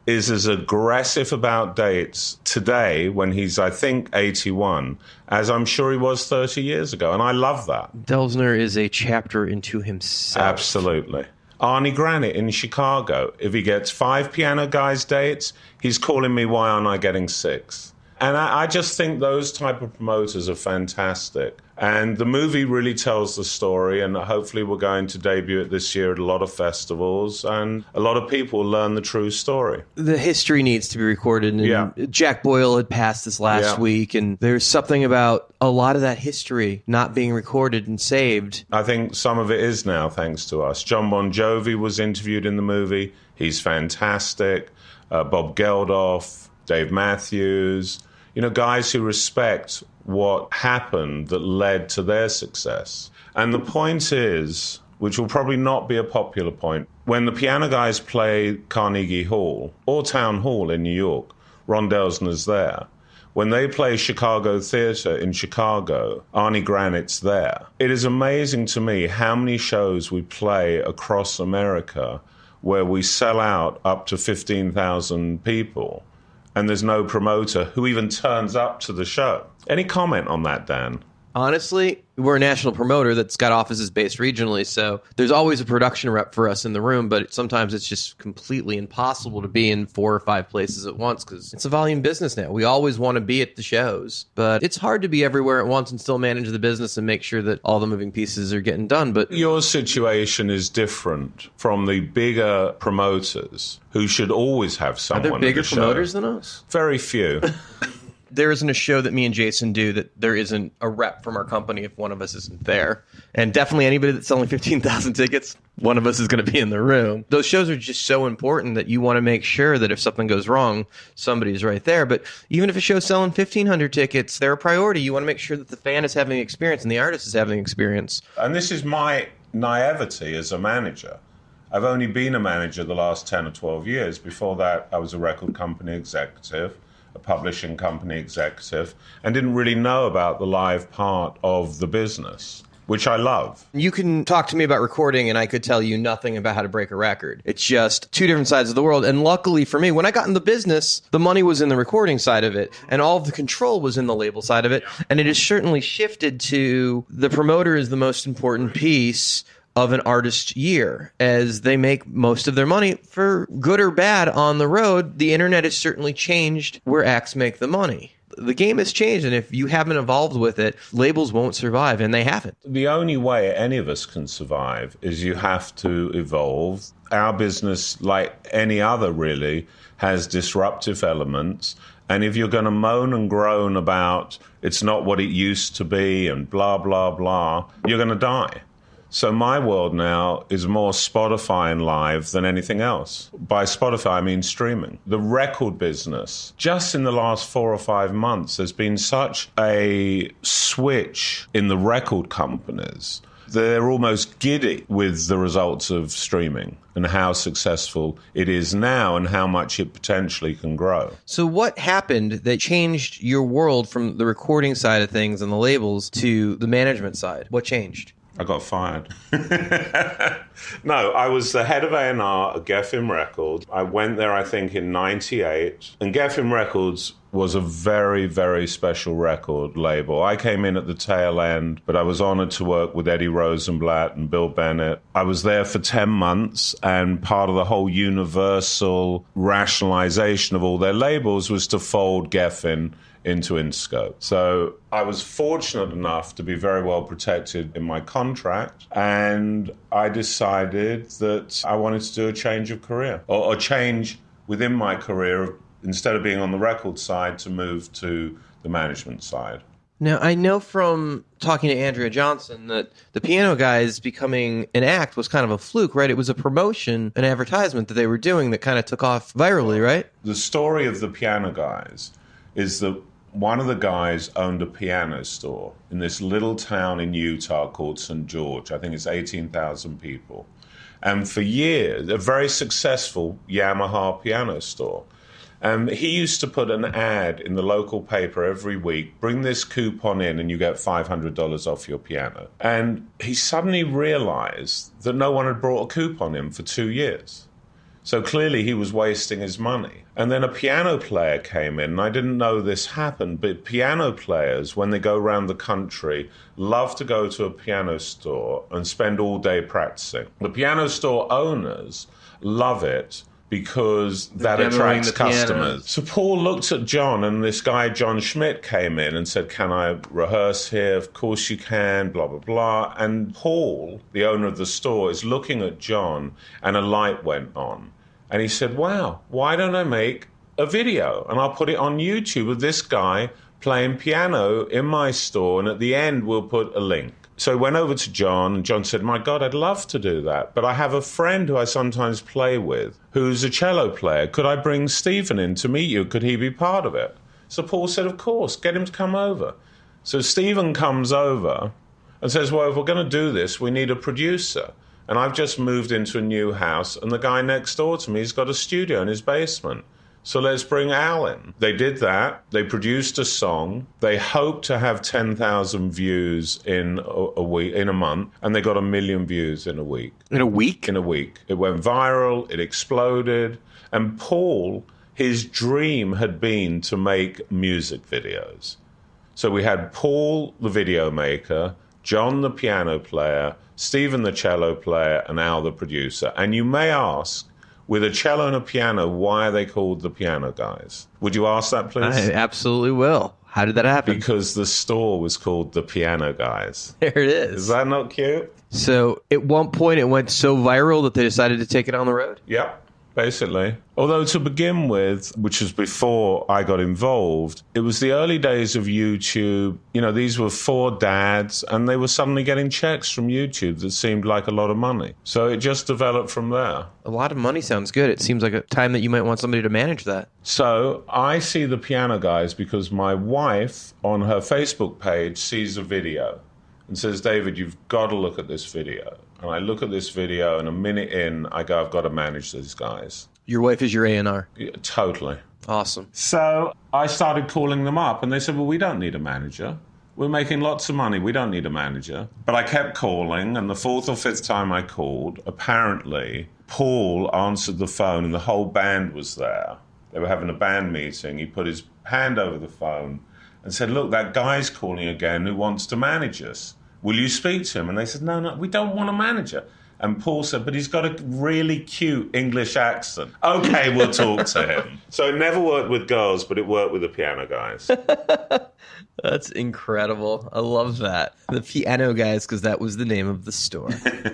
is as aggressive about dates today when he's, I think, 81, as I'm sure he was 30 years ago. And I love that. Delsner is a chapter into himself. Absolutely. Arnie Granite in Chicago, if he gets 5 piano guys dates, he's calling me, why aren't I getting 6? And I just think those type of promoters are fantastic. And the movie really tells the story, and hopefully we're going to debut it this year at a lot of festivals, and a lot of people will learn the true story. The history needs to be recorded, and Jack Boyle had passed this last week, and there's something about a lot of that history not being recorded and saved. I think some of it is now, thanks to us. John Bon Jovi was interviewed in the movie. He's fantastic. Bob Geldof, Dave Matthews, you know, guys who respect what happened that led to their success. And the point is, which will probably not be a popular point, when the piano guys play Carnegie Hall or Town Hall in New York, Ron Delsner's there. When they play Chicago Theatre in Chicago, Arnie Granit's there. It is amazing to me how many shows we play across America where we sell out up to 15,000 people, and there's no promoter who even turns up to the show. Any comment on that, Dan? Honestly, we're a national promoter that's got offices based regionally, so there's always a production rep for us in the room, but sometimes it's just completely impossible to be in 4 or 5 places at once because it's a volume business now. We always want to be at the shows, but it's hard to be everywhere at once and still manage the business and make sure that all the moving pieces are getting done. But your situation is different from the bigger promoters who should always have someone. Are there bigger promoters than us? Very few. There isn't a show that me and Jason do that there isn't a rep from our company if one of us isn't there. And definitely anybody that's selling 15,000 tickets, one of us is going to be in the room. Those shows are just so important that you want to make sure that if something goes wrong, somebody's right there. But even if a show's selling 1,500 tickets, they're a priority. You want to make sure that the fan is having the experience and the artist is having the experience. And this is my naivety as a manager. I've only been a manager the last 10 or 12 years. Before that, I was a record company executive, a publishing company executive, and didn't really know about the live part of the business, which I love. You can talk to me about recording and I could tell you nothing about how to break a record. It's just 2 different sides of the world. And luckily for me, when I got in the business, the money was in the recording side of it and all of the control was in the label side of it. And it has certainly shifted to the promoter is the most important piece of an artist's year, as they make most of their money, for good or bad, on the road. The internet has certainly changed where acts make the money. The game has changed, and if you haven't evolved with it, labels won't survive, and they haven't. The only way any of us can survive is you have to evolve. Our business, like any other really, has disruptive elements, and if you're going to moan and groan about it's not what it used to be and blah, blah, blah, you're going to die. So my world now is more Spotify and live than anything else. By Spotify, I mean streaming. The record business, just in the last 4 or 5 months, there's been such a switch in the record companies. They're almost giddy with the results of streaming and how successful it is now and how much it potentially can grow. So what happened that changed your world from the recording side of things and the labels to the management side? What changed? I got fired. No, I was the head of A&R at Geffen Records. I went there, I think, in 98. And Geffen Records was a very, very special record label. I came in at the tail end, but I was honored to work with Eddie Rosenblatt and Bill Bennett. I was there for 10 months, and part of the whole universal rationalization of all their labels was to fold Geffen into Interscope. So I was fortunate enough to be very well protected in my contract, and I decided that I wanted to do a change of career, or change within my career, instead of being on the record side, to move to the management side. Now, I know from talking to Andrea Johnson that the Piano Guys becoming an act was kind of a fluke, right? It was a promotion, an advertisement that they were doing that kind of took off virally, right? The story of the Piano Guys is that one of the guys owned a piano store in this little town in Utah called St. George. I think it's 18,000 people. And for years, a very successful Yamaha piano store. He used to put an ad in the local paper every week, bring this coupon in and you get $500 off your piano. And he suddenly realized that no one had brought a coupon in for 2 years. So clearly he was wasting his money. And then a piano player came in, and I didn't know this happened, but piano players, when they go around the country, love to go to a piano store and spend all day practicing. The piano store owners love it because that attracts customers. So Paul looked at John, and this guy, John Schmidt, came in and said, "Can I rehearse here?" "Of course you can," blah, blah, blah. And Paul, the owner of the store, is looking at John, and a light went on. And he said, "Wow, why don't I make a video? And I'll put it on YouTube of this guy playing piano in my store, and at the end we'll put a link." So he went over to John, and John said, "My God, I'd love to do that, but I have a friend who I sometimes play with who's a cello player. Could I bring Stephen in to meet you? Could he be part of it?" So Paul said, "Of course, get him to come over." So Stephen comes over and says, "Well, if we're going to do this, we need a producer. And I've just moved into a new house, and the guy next door to me has got a studio in his basement. So let's bring Al in." They did that. They produced a song. They hoped to have 10,000 views in a week, in a month, and they got 1 million views in a week. In a week? In a week. It went viral. It exploded. And Paul, his dream had been to make music videos. So we had Paul, the video maker, John, the piano player, Stephen, the cello player, and Al, the producer. And you may ask, with a cello and a piano, why are they called the Piano Guys? Would you ask that, please? I absolutely will. How did that happen? Because the store was called the Piano Guys. There it is. Is that not cute? So at one point it went so viral that they decided to take it on the road? Yep. Basically. Although to begin with, which was before I got involved, it was the early days of YouTube. You know, these were 4 dads, and they were suddenly getting checks from YouTube that seemed like a lot of money. So it just developed from there. A lot of money sounds good. It seems like a time that you might want somebody to manage that. So I see the Piano Guys because my wife on her Facebook page sees a video and says, "David, you've got to look at this video." And I look at this video, and a minute in, I go, "I've got to manage these guys." Your wife is your A&R? Yeah, totally. Awesome. So I started calling them up, and they said, "Well, we don't need a manager. We're making lots of money. We don't need a manager." But I kept calling, and the 4th or 5th time I called, apparently Paul answered the phone, and the whole band was there. They were having a band meeting. He put his hand over the phone and said, "Look, that guy's calling again who wants to manage us. Will you speak to him?" And they said, no, we don't want a manager. And Paul said, "But he's got a really cute English accent." "Okay, we'll talk to him." So it never worked with girls, but it worked with the Piano Guys. That's incredible. I love that. The Piano Guys, because that was the name of the store.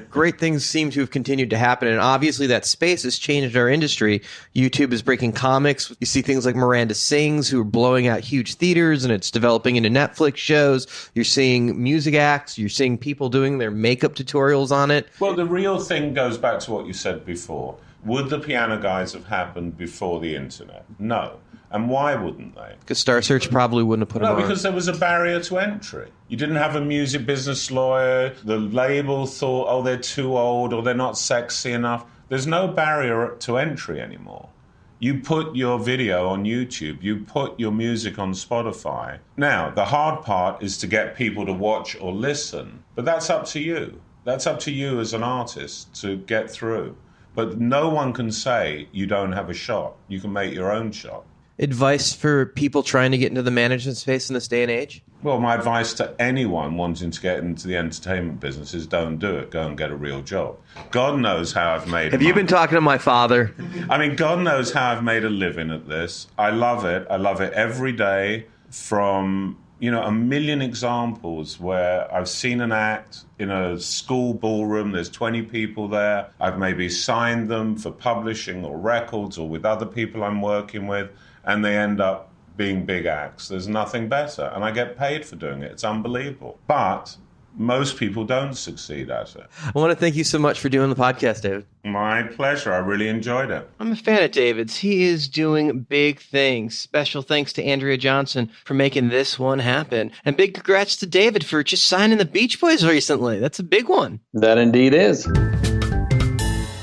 Great things seem to have continued to happen, and obviously that space has changed our industry. YouTube is breaking comics. You see things like Miranda Sings, who are blowing out huge theaters, and it's developing into Netflix shows. You're seeing music acts. You're seeing people doing their makeup tutorials on it. Well, the real thing goes back to what you said before. Would the Piano Guys have happened before the internet? No. And why wouldn't they? Because Star Search probably wouldn't have put them on. No, because there was a barrier to entry. You didn't have a music business lawyer. The label thought, oh, they're too old or they're not sexy enough. There's no barrier to entry anymore. You put your video on YouTube. You put your music on Spotify. Now, the hard part is to get people to watch or listen. But that's up to you. That's up to you as an artist to get through. But no one can say you don't have a shot. You can make your own shot. Advice for people trying to get into the management space in this day and age? Well, my advice to anyone wanting to get into the entertainment business is don't do it. Go and get a real job. God knows how I've made Have you been talking to my father? I mean, God knows how I've made a living at this. I love it. I love it every day. from, a million examples where I've seen an act in a school ballroom, there's 20 people there, I've maybe signed them for publishing or records or with other people I'm working with, and they end up being big acts. There's nothing better, and I get paid for doing it. It's unbelievable. But most people don't succeed at it. I want to thank you so much for doing the podcast, David. My pleasure. I really enjoyed it. I'm a fan of David's. He is doing big things. Special thanks to Andrea Johnson for making this one happen. And big congrats to David for just signing the Beach Boys recently. That's a big one. That indeed is.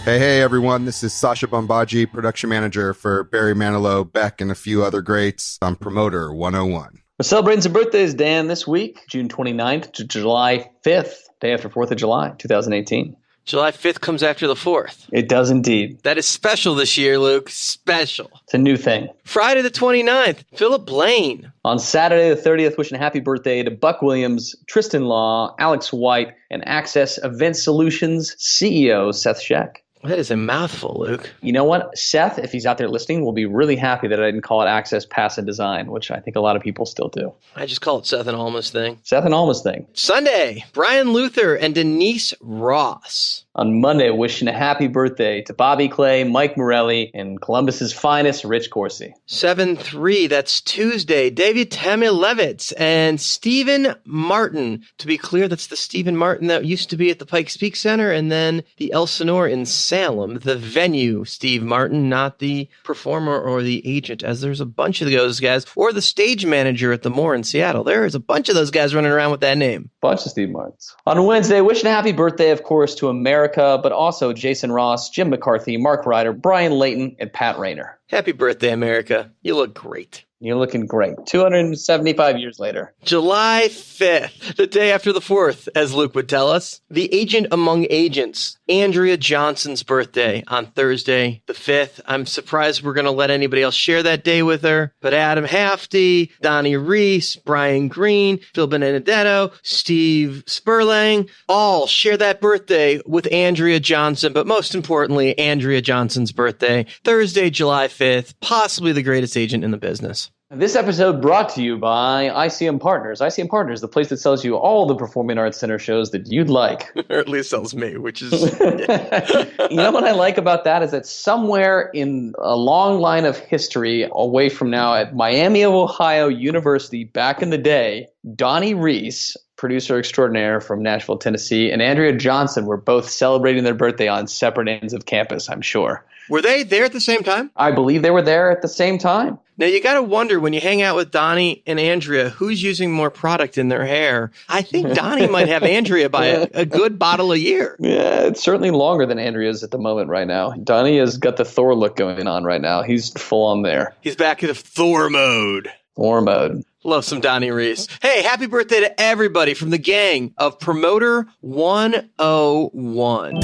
Hey, everyone. This is Sasha Bombaji, production manager for Barry Manilow, Beck, and a few other greats on Promoter 101. We're celebrating some birthdays, Dan, this week, June 29th to July 5th, day after 4th of July, 2018. July 5th comes after the 4th. It does indeed. That is special this year, Luke. Special. It's a new thing. Friday the 29th, Philip Blaine. On Saturday the 30th, wishing a happy birthday to Buck Williams, Tristan Law, Alex White, and Access Event Solutions CEO Seth Sheck. That is a mouthful, Luke. You know what? Seth, if he's out there listening, will be really happy that I didn't call it Access, Pass, and Design, which I think a lot of people still do. I just call it Seth and Alma's thing. Seth and Alma's thing. Sunday, Brian Luther and Denise Ross. On Monday, wishing a happy birthday to Bobby Clay, Mike Morelli, and Columbus's finest, Rich Corsi. 7-3, that's Tuesday, David Tamilevitz and Stephen Martin. To be clear, that's the Stephen Martin that used to be at the Pikes Peak Center and then the Elsinore in Salem, the venue, Steve Martin, not the performer or the agent, as there's a bunch of those guys, or the stage manager at the Moore in Seattle. There is a bunch of those guys running around with that name. Bunch of Steve Martins. On Wednesday, wishing a happy birthday, of course, to America, but also Jason Ross, Jim McCarthy, Mark Ryder, Brian Layton, and Pat Rayner. Happy birthday, America. You look great. You're looking great. 275 years later. July 5th, the day after the 4th, as Luke would tell us. The agent among agents, Andrea Johnson's birthday on Thursday, the 5th. I'm surprised we're going to let anybody else share that day with her. But Adam Hafty, Donnie Reese, Brian Green, Phil Benedetto, Steve Sperlang, all share that birthday with Andrea Johnson. But most importantly, Andrea Johnson's birthday, Thursday, July 5th, possibly the greatest agent in the business. This episode brought to you by ICM Partners. ICM Partners, the place that sells you all the Performing Arts Center shows that you'd like. Or at least sells me, which is... You know what I like about that is that somewhere in a long line of history away from now at Miami of Ohio University back in the day, Donnie Reese, producer extraordinaire from Nashville, Tennessee, and Andrea Johnson were both celebrating their birthday on separate ends of campus, I'm sure. Were they there at the same time? I believe they were there at the same time. Now, you got to wonder, when you hang out with Donnie and Andrea, who's using more product in their hair? I think Donnie might have Andrea by a good bottle a year. Yeah, it's certainly longer than Andrea's at the moment right now. Donnie has got the Thor look going on right now. He's full on there. He's back in Thor mode. Thor mode. Love some Donnie Reese. Hey, happy birthday to everybody from the gang of Promoter 101.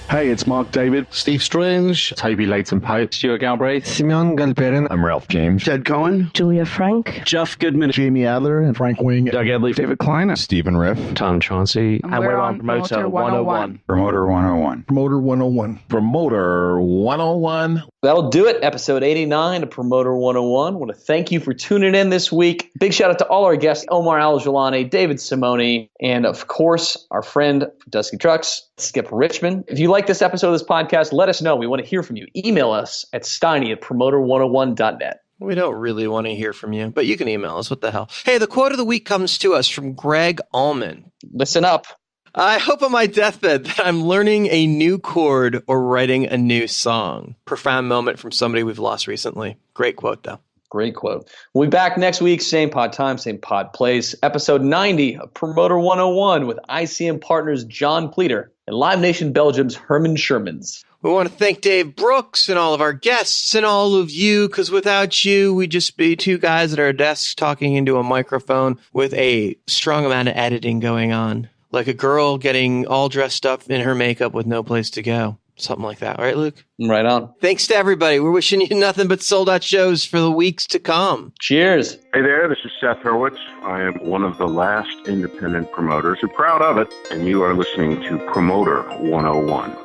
Hey, it's Mark David, Steve Strange, Toby Leighton Pope, Stuart Galbraith, Simeon Galperin, I'm Ralph James, Ted Cohen, Julia Frank, Jeff Goodman, Jamie Adler, and Frank Wing, Doug Edley, David Kleiner, Stephen Riff, Tom Chauncey, and we're on Promoter 101. Promoter 101. Promoter 101. Promoter 101. That'll do it. Episode 89 of Promoter 101. I want to thank you for tuning in this week. Big shout out to all our guests, Omar Al-joulani, David Simone, and of course, our friend from Dusky Trucks, Skip Richman. If you like this episode of this podcast, let us know. We want to hear from you. Email us at steiny@promoter101.net. We don't really want to hear from you, but you can email us. What the hell? Hey, the quote of the week comes to us from Greg Allman. Listen up. I hope on my deathbed that I'm learning a new chord or writing a new song. Profound moment from somebody we've lost recently. Great quote, though. Great quote. We'll be back next week, same pod time, same pod place. Episode 90 of Promoter 101 with ICM Partners John Pleater and Live Nation Belgium's Herman Shermans. We want to thank Dave Brooks and all of our guests and all of you, because without you, we'd just be two guys at our desks talking into a microphone with a strong amount of editing going on. Like a girl getting all dressed up in her makeup with no place to go. Something like that. Right, Luke? Right on. Thanks to everybody. We're wishing you nothing but sold-out shows for the weeks to come. Cheers. Hey there, this is Seth Hurwitz. I am one of the last independent promoters. We're proud of it, and you are listening to Promoter 101.